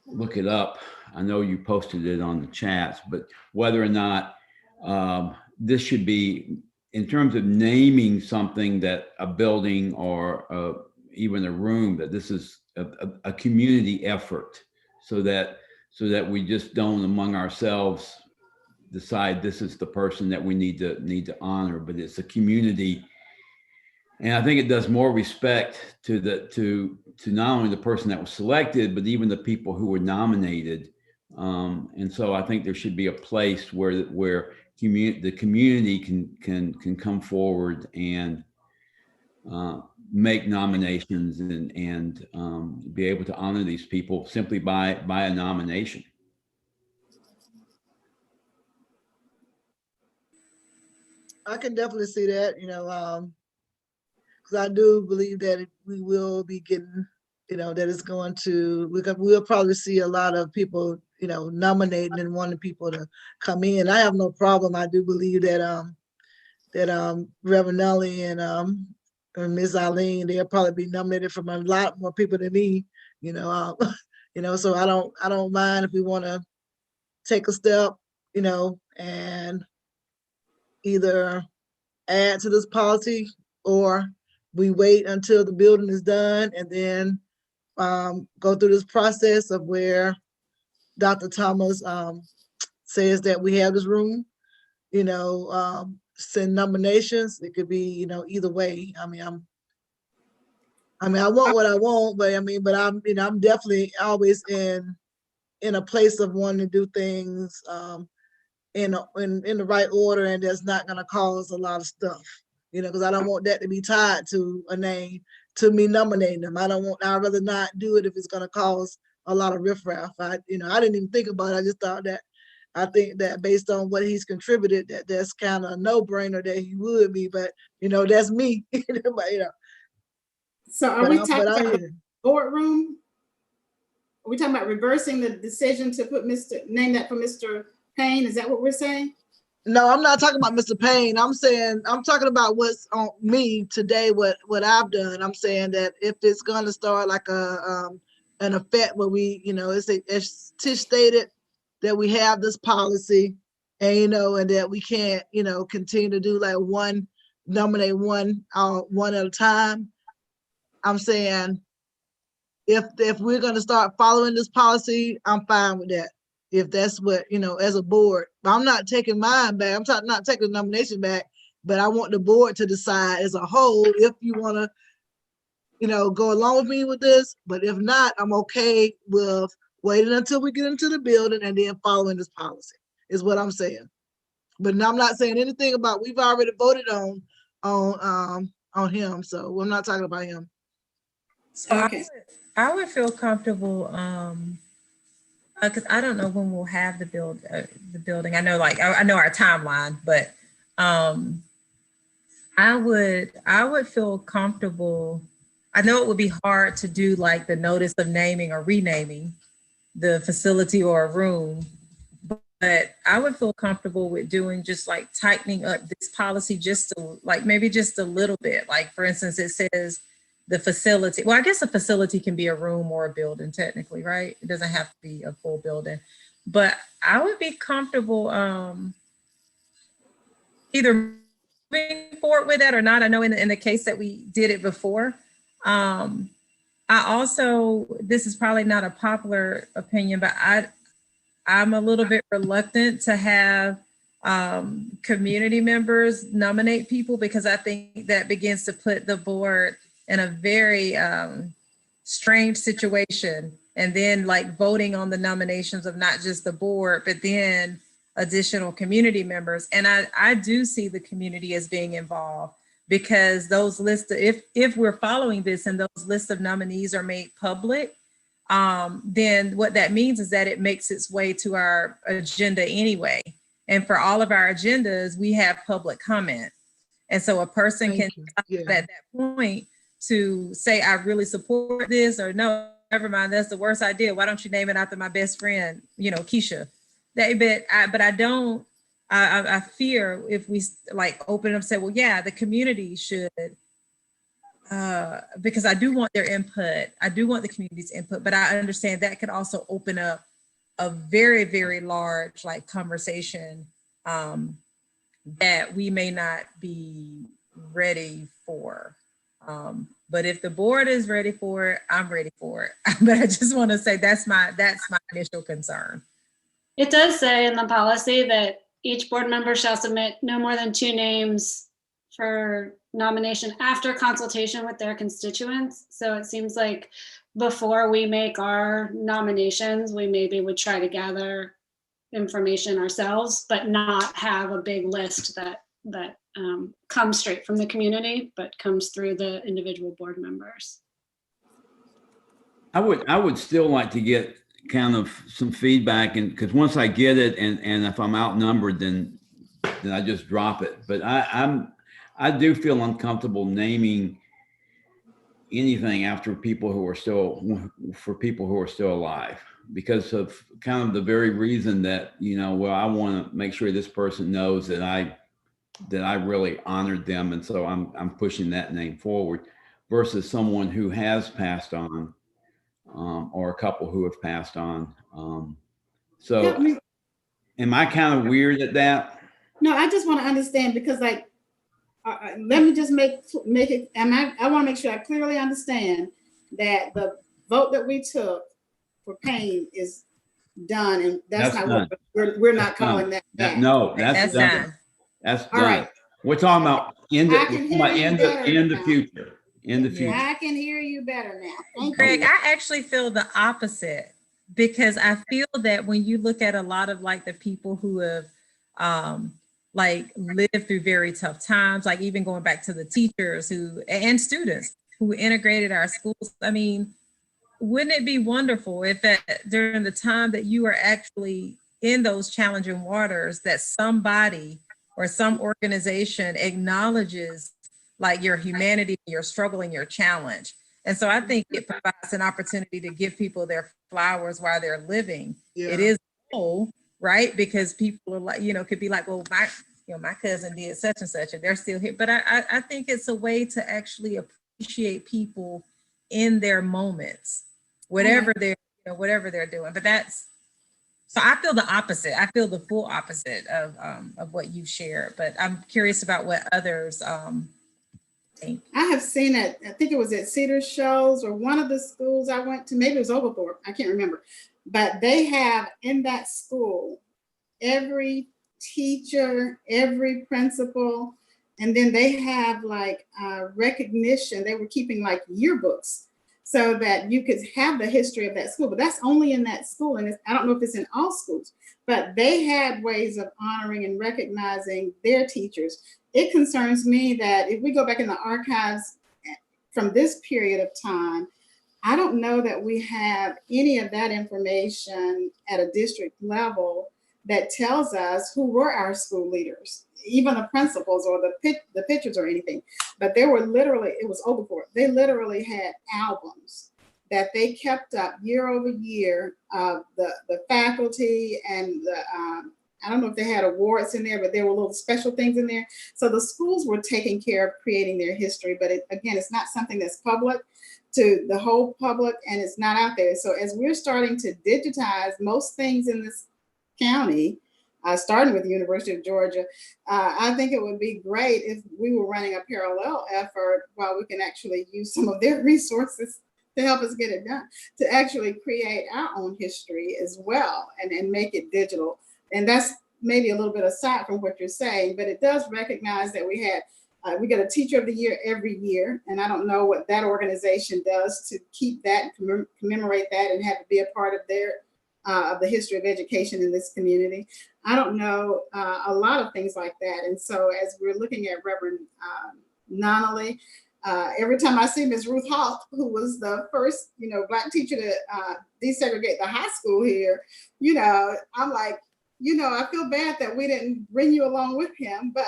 Speaker 9: look it up. I know you posted it on the chats, but whether or not this should be, in terms of naming something, that a building or even a room, that this is a community effort, so that we just don't among ourselves decide this is the person that we need to honor, but it's a community. And I think it does more respect to not only the person that was selected, but even the people who were nominated. And so I think there should be a place where the community can come forward and make nominations and be able to honor these people simply by a nomination.
Speaker 10: I can definitely see that, because I do believe that we will be getting, that it's going to, we'll probably see a lot of people, nominating and wanting people to come in. I have no problem. I do believe that Reverend Nunley and Ms. Eileen, they'll probably be nominated from a lot more people than me, so I don't mind if we want to take a step, and either add to this policy, or we wait until the building is done and then go through this process of where Dr. Thomas says that we have this room, send nominations. It could be, either way. I want what I want, but I'm definitely always in a place of wanting to do things in the right order, and that's not going to cause a lot of stuff, because I don't want that to be tied to a name, to me nominating them. I'd rather not do it if it's going to cause a lot of riffraff. I didn't even think about it. I just thought that, I think that based on what he's contributed, that's kind of a no-brainer that he would be, but that's me.
Speaker 3: So are we talking about the boardroom? Are we talking about reversing the decision to put name that for Mr. Payne? Is that what we're saying?
Speaker 10: No, I'm not talking about Mr. Payne. I'm talking about what's on me today, what I've done. I'm saying that if it's going to start like an effect where we, as Tish stated, that we have this policy and, and that we can't, continue to do like nominate one at a time. I'm saying if we're going to start following this policy, I'm fine with that. If that's what, as a board, I'm not taking mine back. I'm not taking the nomination back, but I want the board to decide as a whole if you want to, go along with me with this. But if not, I'm okay with waiting until we get into the building and then following this policy, is what I'm saying. But I'm not saying anything about, we've already voted on him, so I'm not talking about him.
Speaker 1: So
Speaker 3: Okay.
Speaker 1: I would feel comfortable, because I don't know when we'll have the building. I know, I know our timeline, but I would feel comfortable. I know it would be hard to do like the notice of naming or renaming the facility or a room, but I would feel comfortable with doing just like tightening up this policy just to maybe just a little bit. Like, for instance, it says the facility. Well, I guess a facility can be a room or a building technically, right? It doesn't have to be a full building, but I would be comfortable either moving forward with that or not. I know in the case that we did it before, I also, this is probably not a popular opinion, but I'm a little bit reluctant to have community members nominate people, because I think that begins to put the board in a very strange situation. And then voting on the nominations of not just the board, but then additional community members. And I do see the community as being involved, because those lists, if we're following this and those lists of nominees are made public, then what that means is that it makes its way to our agenda anyway. And for all of our agendas, we have public comment. And so a person can at that point to say, I really support this, or no, never mind, that's the worst idea. Why don't you name it after my best friend, Keisha? But I don't, I fear if we open it up and say, well, yeah, the community should, because I do want their input. I do want the community's input, but I understand that could also open up a very, very large conversation that we may not be ready for. But if the board is ready for it, I'm ready for it. But I just want to say that's my initial concern.
Speaker 8: It does say in the policy that each board member shall submit no more than 2 names for nomination after consultation with their constituents. So it seems like before we make our nominations, we maybe would try to gather information ourselves, but not have a big list that comes straight from the community, but comes through the individual board members.
Speaker 9: I would still like to get kind of some feedback, and because once I get it, and if I'm outnumbered, then I just drop it. But I do feel uncomfortable naming anything after people who are still alive, because of kind of the very reason that, well, I want to make sure this person knows that I really honored them. And so I'm pushing that name forward versus someone who has passed on, or a couple who have passed on. So am I kind of weird at that?
Speaker 3: No, I just want to understand, because let me just make it, and I want to make sure I clearly understand that vote that we took for Payne is done, and that's not
Speaker 9: done.
Speaker 3: what we're not
Speaker 9: That's
Speaker 3: calling
Speaker 9: done.
Speaker 3: that
Speaker 9: That,
Speaker 3: back.
Speaker 9: no,
Speaker 1: That's
Speaker 9: that's done.
Speaker 1: done.
Speaker 9: That's
Speaker 3: All
Speaker 9: done.
Speaker 3: right.
Speaker 9: We're talking about in the,
Speaker 3: I can hear you better
Speaker 9: in the
Speaker 3: now.
Speaker 9: future. In the
Speaker 1: Yeah.
Speaker 9: future.
Speaker 3: I can hear you better now. Thank
Speaker 1: Greg,
Speaker 3: you.
Speaker 1: I actually feel the opposite, because I feel that when you look at a lot of like the people who have like lived through very tough times, like even going back to the teachers who and students who integrated our schools. I mean, wouldn't it be wonderful if during the time that you are actually in those challenging waters, that somebody or some organization acknowledges like your humanity, your struggle, and your challenge. And so I think it provides an opportunity to give people their flowers while they're living.
Speaker 10: Yeah.
Speaker 1: It is cool, right? Because people are like, could be like, well, my cousin did such and such, and they're still here. But I think it's a way to actually appreciate people in their moments, whatever they're doing. But so I feel the opposite. I feel the full opposite of what you shared. But I'm curious about what others think.
Speaker 3: I have seen it. I think it was at Cedar Shows or one of the schools I went to. Maybe it was Oglethorpe. I can't remember. But they have in that school every teacher, every principal, and then they have like recognition. They were keeping like yearbooks so that you could have the history of that school. But that's only in that school, and I don't know if it's in all schools. But they had ways of honoring and recognizing their teachers. It concerns me that if we go back in the archives from this period of time, I don't know that we have any of that information at a district level that tells us who were our school leaders, even the principals or the pictures or anything. But they were literally, it was Oglethorpe, they literally had albums that they kept up year over year of the faculty and the, I don't know if they had awards in there, but there were little special things in there. So the schools were taking care of creating their history, but again, it's not something that's public to the whole public, and it's not out there. So as we're starting to digitize most things in this county, starting with the University of Georgia, I think it would be great if we were running a parallel effort while we can actually use some of their resources to help us get it done, to actually create our own history as well and make it digital. And that's maybe a little bit aside from what you're saying, but it does recognize that we got a teacher of the year every year. And I don't know what that organization does to keep that, commemorate that, and have it be a part of of the history of education in this community. I don't know a lot of things like that. And so as we're looking at Reverend Nonnally, every time I see Ms. Ruth Hawk, who was the first, Black teacher to desegregate the high school here, I'm like, I feel bad that we didn't bring you along with him, but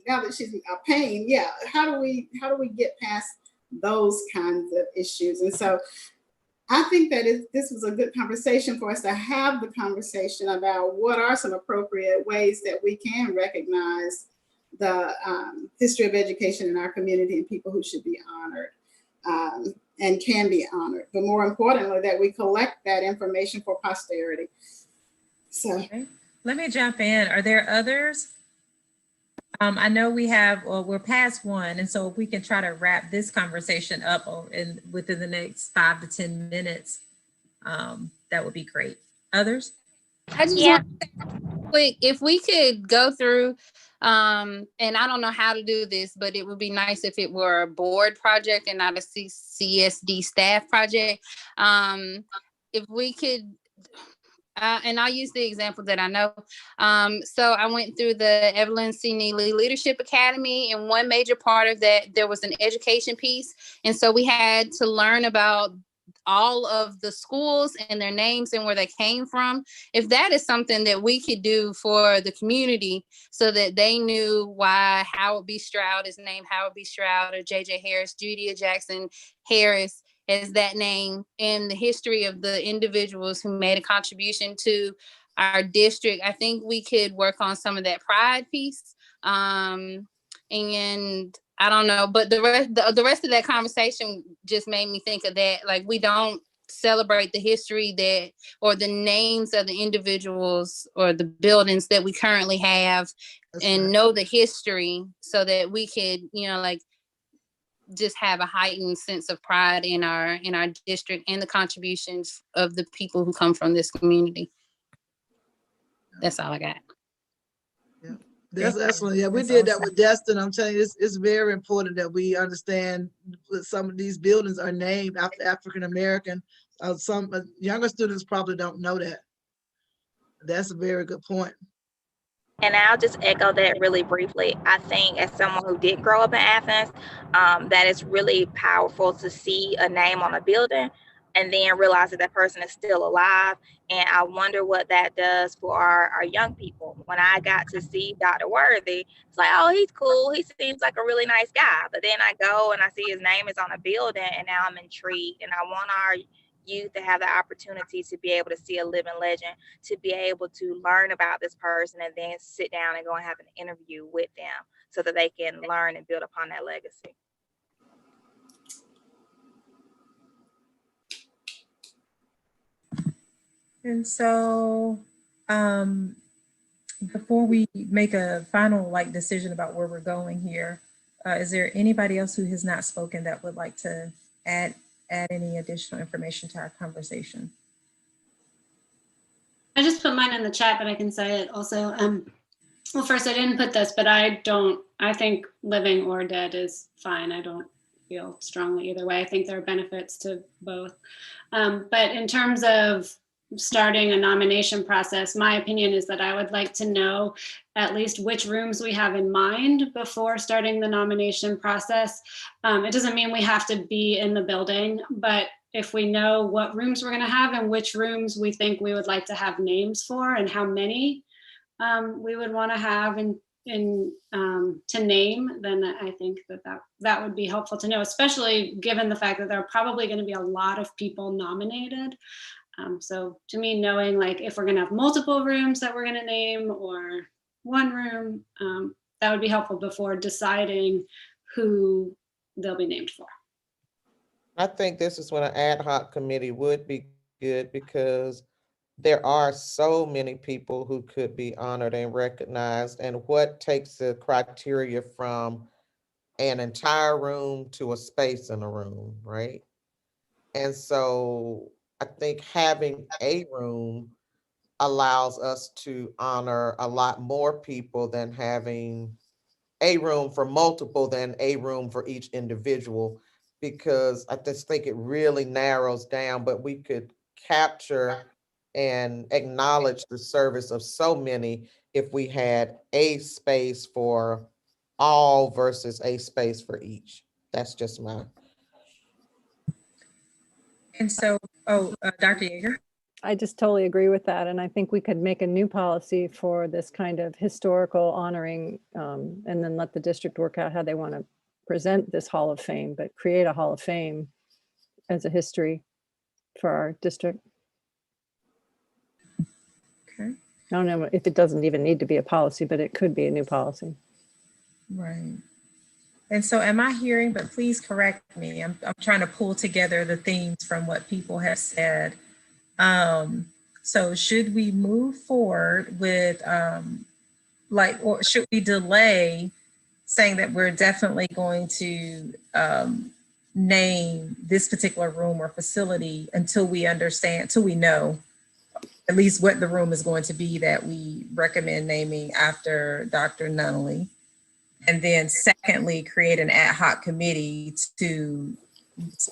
Speaker 3: now that she's a Payne, yeah, how do we get past those kinds of issues? And so I think that this was a good conversation for us to have the conversation about what are some appropriate ways that we can recognize the history of education in our community and people who should be honored and can be honored. But more importantly, that we collect that information for posterity. So
Speaker 1: okay. Let me jump in. Are there others? I know we're past one, and so if we can try to wrap this conversation up within the next 5 to 10 minutes, that would be great. Others?
Speaker 6: I just want to say quick, if we could go through, and I don't know how to do this, but it would be nice if it were a board project and not a CCSD staff project. If we could, and I'll use the example that I know. So I went through the Evelyn C. Neely Leadership Academy, and one major part of that, there was an education piece. And so we had to learn about all of the schools and their names and where they came from. If that is something that we could do for the community so that they knew why Howard B. Stroud is named Howard B. Stroud, or J.J. Harris, Judia Jackson Harris as that name, and the history of the individuals who made a contribution to our district, I think we could work on some of that pride piece. And I don't know, but the rest of that conversation just made me think of that. Like, we don't celebrate the history that, or the names of the individuals or the buildings that we currently have. That's and right. Know the history so that we could, just have a heightened sense of pride in our district and the contributions of the people who come from this community. That's all I got.
Speaker 10: Yeah, that's
Speaker 1: Thank you.
Speaker 10: excellent. Yeah, we
Speaker 1: That's
Speaker 10: did that
Speaker 1: awesome.
Speaker 10: with Destin. I'm telling you, it's very important that we understand that some of these buildings are named after African American. Some younger students probably don't know that. That's a very good point.
Speaker 11: And I'll just echo that really briefly. I think as someone who did grow up in Athens, that it's really powerful to see a name on a building and then realize that that person is still alive. And I wonder what that does for our young people. When I got to see Dr. Worthy, it's like, oh, he's cool. He seems like a really nice guy. But then I go and I see his name is on a building and now I'm intrigued. And I want our youth to have the opportunity to be able to see a living legend, to be able to learn about this person and then sit down and go and have an interview with them so that they can learn and build upon that legacy.
Speaker 1: And so before we make a final decision about where we're going here, is there anybody else who has not spoken that would like to add any additional information to our conversation?
Speaker 8: I just put mine in the chat, but I can say it also. Well, first, I didn't put this, but I think living or dead is fine. I don't feel strongly either way. I think there are benefits to both. But in terms of starting a nomination process, my opinion is that I would like to know at least which rooms we have in mind before starting the nomination process. It doesn't mean we have to be in the building, but if we know what rooms we're going to have and which rooms we think we would like to have names for and how many we would want to have to name, then I think that would be helpful to know, especially given the fact that there are probably going to be a lot of people nominated. So to me, knowing if we're going to have multiple rooms that we're going to name or one room, that would be helpful before deciding who they'll be named for.
Speaker 4: I think this is when an ad hoc committee would be good because there are so many people who could be honored and recognized, and what takes the criteria from an entire room to a space in a room, right? And so I think having a room allows us to honor a lot more people than having a room for multiple than a room for each individual, because I just think it really narrows down, but we could capture and acknowledge the service of so many if we had a space for all versus a space for each. That's just my.
Speaker 1: And so, Dr. Yeager?
Speaker 7: I just totally agree with that. And I think we could make a new policy for this kind of historical honoring, and then let the district work out how they want to present this Hall of Fame, but create a Hall of Fame as a history for our district.
Speaker 1: Okay.
Speaker 7: I don't know if it doesn't even need to be a policy, but it could be a new policy.
Speaker 1: Right. And so am I hearing, but please correct me, I'm trying to pull together the themes from what people have said. So should we move forward with or should we delay saying that we're definitely going to name this particular room or facility until we understand, until we know at least what the room is going to be that we recommend naming after Dr. Nunnally? And then secondly, create an ad hoc committee to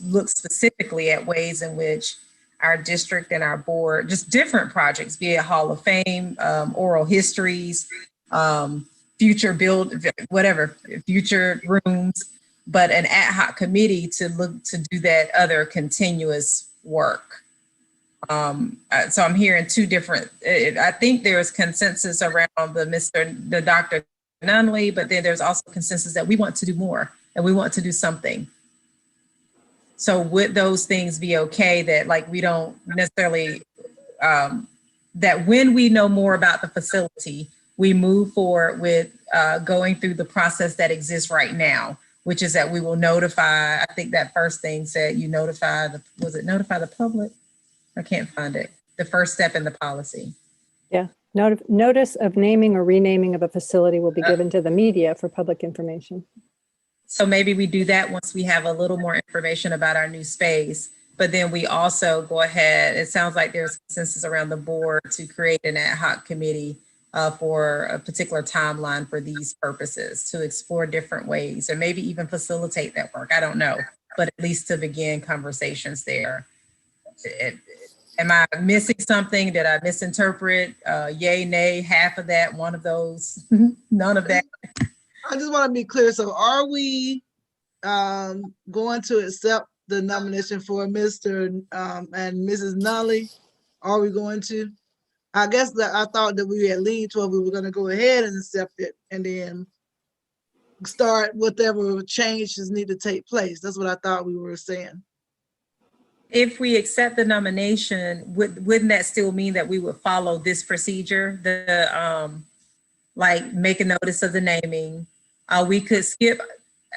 Speaker 1: look specifically at ways in which our district and our board, just different projects, be it Hall of Fame, oral histories, future future rooms, but an ad hoc committee to look to do that other continuous work. So I'm hearing two different, I think there's consensus around the Dr. Nunnally, but then there's also consensus that we want to do more and we want to do something. So would those things be okay that we don't necessarily, that when we know more about the facility, we move forward with going through the process that exists right now, which is that we will notify, I think that first thing said you notify notify the public? I can't find it. The first step in the policy.
Speaker 7: Yeah. Notice of naming or renaming of a facility will be given to the media for public information.
Speaker 1: So maybe we do that once we have a little more information about our new space. But then we also go ahead, it sounds like there's consensus around the board to create an ad hoc committee for a particular timeline for these purposes, to explore different ways, or maybe even facilitate that work. I don't know, but at least to begin conversations there. Am I missing something? Did I misinterpret? Yay, nay, half of that, one of those, none of that?
Speaker 10: I just want to be clear. So are we going to accept the nomination for Mr. And Mrs. Nunley? Are we going to? I guess that I thought that we had leaned toward we were going to go ahead and accept it and then start whatever changes need to take place. That's what I thought we were saying.
Speaker 1: If we accept the nomination, wouldn't that still mean that we would follow this procedure? Like make a notice of the naming. We could skip.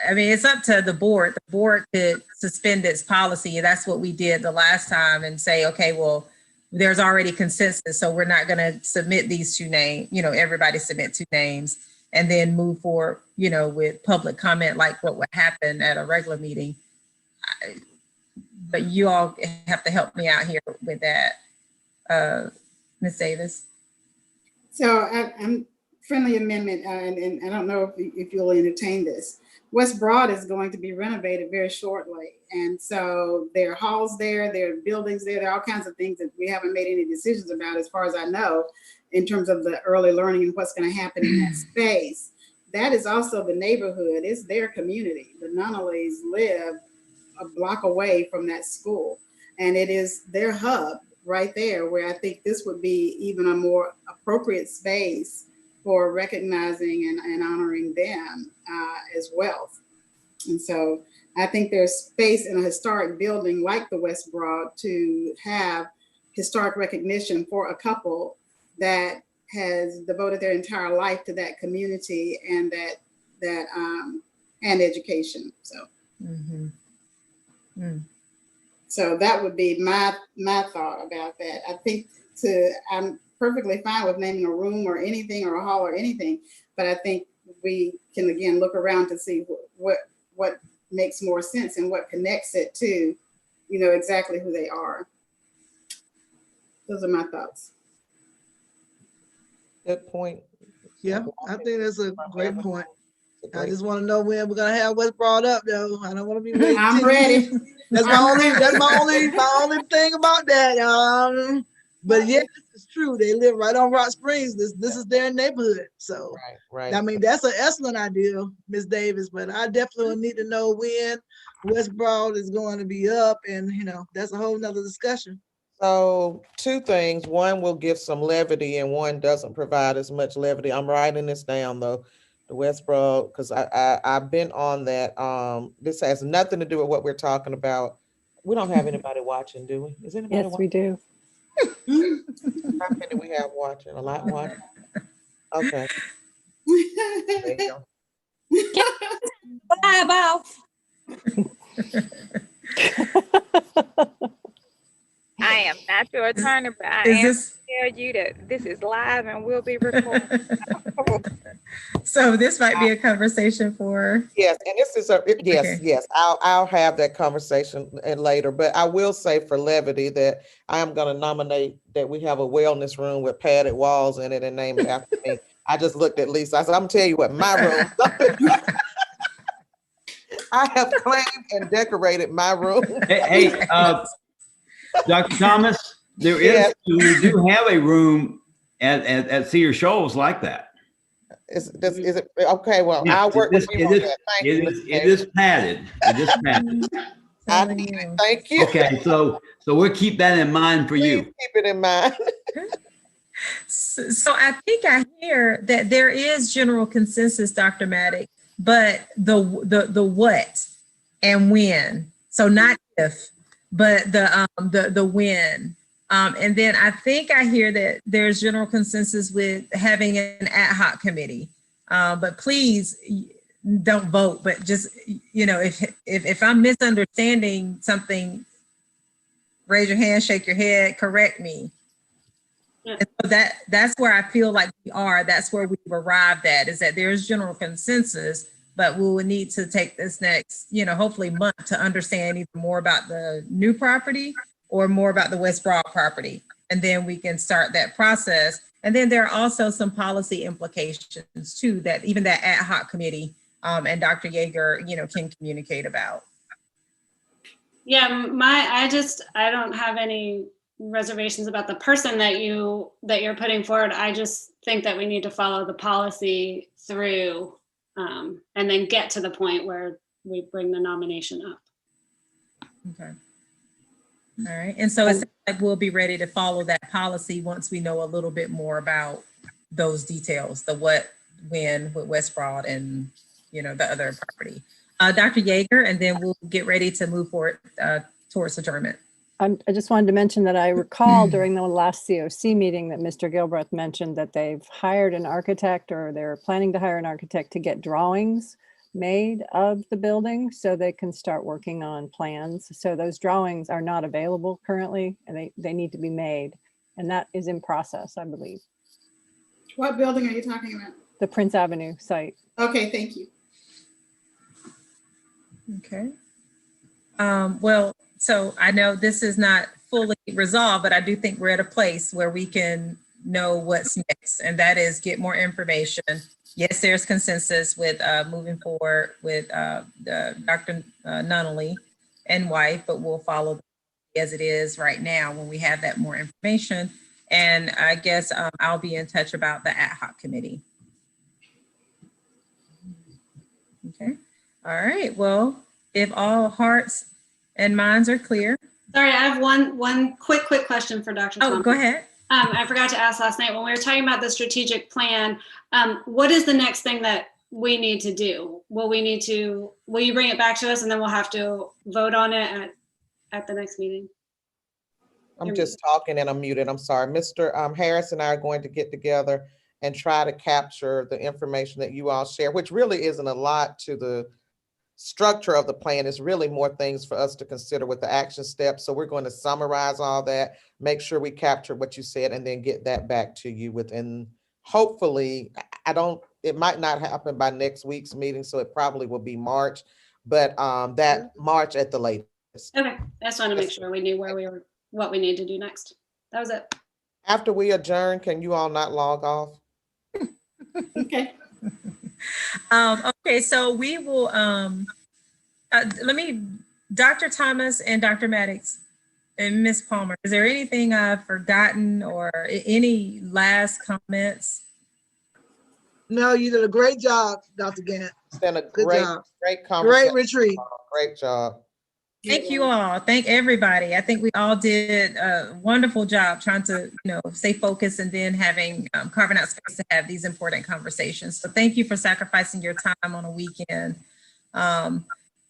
Speaker 1: I mean, it's up to the board. The board could suspend its policy. That's what we did the last time and say, okay, well, there's already consensus, so we're not going to submit these 2 names. Everybody submit 2 names and then move forward, with public comment, like what would happen at a regular meeting. But you all have to help me out here with that. Ms. Davis.
Speaker 3: So I'm friendly amendment, and I don't know if you'll entertain this. West Broad is going to be renovated very shortly. And so there are halls there, there are buildings there are all kinds of things that we haven't made any decisions about, as far as I know, in terms of the early learning and what's going to happen in that space. That is also the neighborhood, it's their community. The Nunnallys live a block away from that school, and it is their hub right there, where I think this would be even a more appropriate space for recognizing and honoring them as well. And so I think there's space in a historic building like the West Broad to have historic recognition for a couple that has devoted their entire life to that community and and education. So. Mm-hmm. Mm. So that would be my thought about that. I think I'm perfectly fine with naming a room or anything, or a hall or anything, but I think we can again look around to see what makes more sense and what connects it to, exactly who they are. Those are my thoughts.
Speaker 4: Good point.
Speaker 10: Yeah, I think that's a great point. I just want to know when we're gonna have what's brought up, though. I don't want to be waiting.
Speaker 3: I'm ready.
Speaker 10: That's my only thing about that. But yes, it's true. They live right on Rock Springs. This is their neighborhood. So
Speaker 4: right.
Speaker 10: I mean, that's an excellent idea, Ms. Davis. But I definitely need to know when West Broad is going to be up, and that's a whole nother discussion.
Speaker 4: So 2 things. One will give some levity, and one doesn't provide as much levity. I'm writing this down though. The West Broad, because I've been on that. This has nothing to do with what we're talking about. We don't have anybody watching, do we? Is anybody
Speaker 7: Yes,
Speaker 4: watching?
Speaker 7: we do.
Speaker 4: How many do we have watching? A lot watching? Okay. There you go.
Speaker 5: Bye, off.
Speaker 11: I am not your attorney, but I am to tell you that this is live and will be recorded.
Speaker 1: So this might be a conversation for.
Speaker 4: Yes, and this is yes. I'll have that conversation later, but I will say for levity that I am going to nominate that we have a wellness room with padded walls in it and name it after me. I just looked at Lisa. I said, I'm gonna tell you what, my room. I have claimed and decorated my room.
Speaker 9: Hey, Dr. Thomas, we do have a room at Cedar Shoals like that.
Speaker 4: Is it okay? Well,
Speaker 9: Yeah,
Speaker 4: I'll work with you on that. Thank you.
Speaker 9: It is padded. It is padded.
Speaker 4: I need it. Thank you.
Speaker 9: Okay, so we'll keep that in mind for you.
Speaker 4: Keep it in mind.
Speaker 1: So I think I hear that there is general consensus, Dr. Maddox, but the what and when. So not if, but the when. And then I think I hear that there's general consensus with having an ad hoc committee. But please don't vote, but just, if I'm misunderstanding something, raise your hand, shake your head, correct me.
Speaker 8: Yeah.
Speaker 1: And so that's where I feel like we are. That's where we've arrived at, is that there's general consensus, but we will need to take this next, hopefully month to understand either more about the new property or more about the West Broad property. And then we can start that process. And then there are also some policy implications too, that even that ad hoc committee and Dr. Yeager, can communicate about.
Speaker 8: Yeah, I don't have any reservations about the person that you're putting forward. I just think that we need to follow the policy through and then get to the point where we bring the nomination up.
Speaker 1: Okay. All right. And so it's like we'll be ready to follow that policy once we know a little bit more about those details, the what, when with West Broad and, the other property. Dr. Yeager, and then we'll get ready to move forward towards adjournment.
Speaker 7: I just wanted to mention that I recall during the last COC meeting that Mr. Gilbreth mentioned that they've hired an architect, or they're planning to hire an architect to get drawings made of the building so they can start working on plans. So those drawings are not available currently, and they need to be made. And that is in process, I believe.
Speaker 3: What building are you talking about?
Speaker 7: The Prince Avenue site.
Speaker 3: Okay, thank you.
Speaker 1: Okay. Well, so I know this is not fully resolved, but I do think we're at a place where we can know what's next, and that is get more information. Yes, there's consensus with moving forward with Dr. Nunnally and wife, but we'll follow as it is right now when we have that more information. And I guess I'll be in touch about the ad hoc committee. Okay. All right. Well, if all hearts and minds are clear.
Speaker 8: Sorry, I have one quick question for Dr.
Speaker 1: Oh,
Speaker 8: Thomas.
Speaker 1: go ahead.
Speaker 8: I forgot to ask last night when we were talking about the strategic plan. What is the next thing that we need to do? Will you bring it back to us and then we'll have to vote on it at the next meeting?
Speaker 4: I'm just talking and I'm muted. I'm sorry. Mr. Harris and I are going to get together and try to capture the information that you all share, which really isn't a lot to the structure of the plan. It's really more things for us to consider with the action steps. So we're going to summarize all that, make sure we capture what you said, and then get that back to you within, hopefully, it might not happen by next week's meeting, so it probably will be March, but that March at the latest.
Speaker 8: Okay, I just want to make sure we knew what we need to do next. That was it.
Speaker 4: After we adjourn, can you all not log off?
Speaker 3: Okay.
Speaker 1: Okay, so we will, Dr. Thomas and Dr. Maddox and Ms. Palmer, is there anything I've forgotten or any last comments?
Speaker 10: No, you did a great job, Dr. Gant.
Speaker 4: It's been a
Speaker 10: Good job.
Speaker 4: great conversation.
Speaker 10: Great retreat.
Speaker 4: Great job.
Speaker 1: Thank you all. Thank everybody. I think we all did a wonderful job trying to, stay focused and then carving out space to have these important conversations. So thank you for sacrificing your time on a weekend.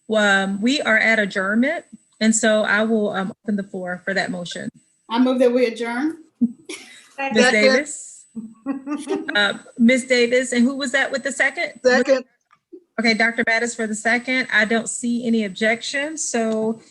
Speaker 1: We are at adjournment, and so I will open the floor for that motion.
Speaker 3: I move that we adjourn.
Speaker 1: Ms. Davis? Ms. Davis, and who was that with the second?
Speaker 10: Second.
Speaker 1: Okay, Dr. Mattis for the second. I don't see any objections. So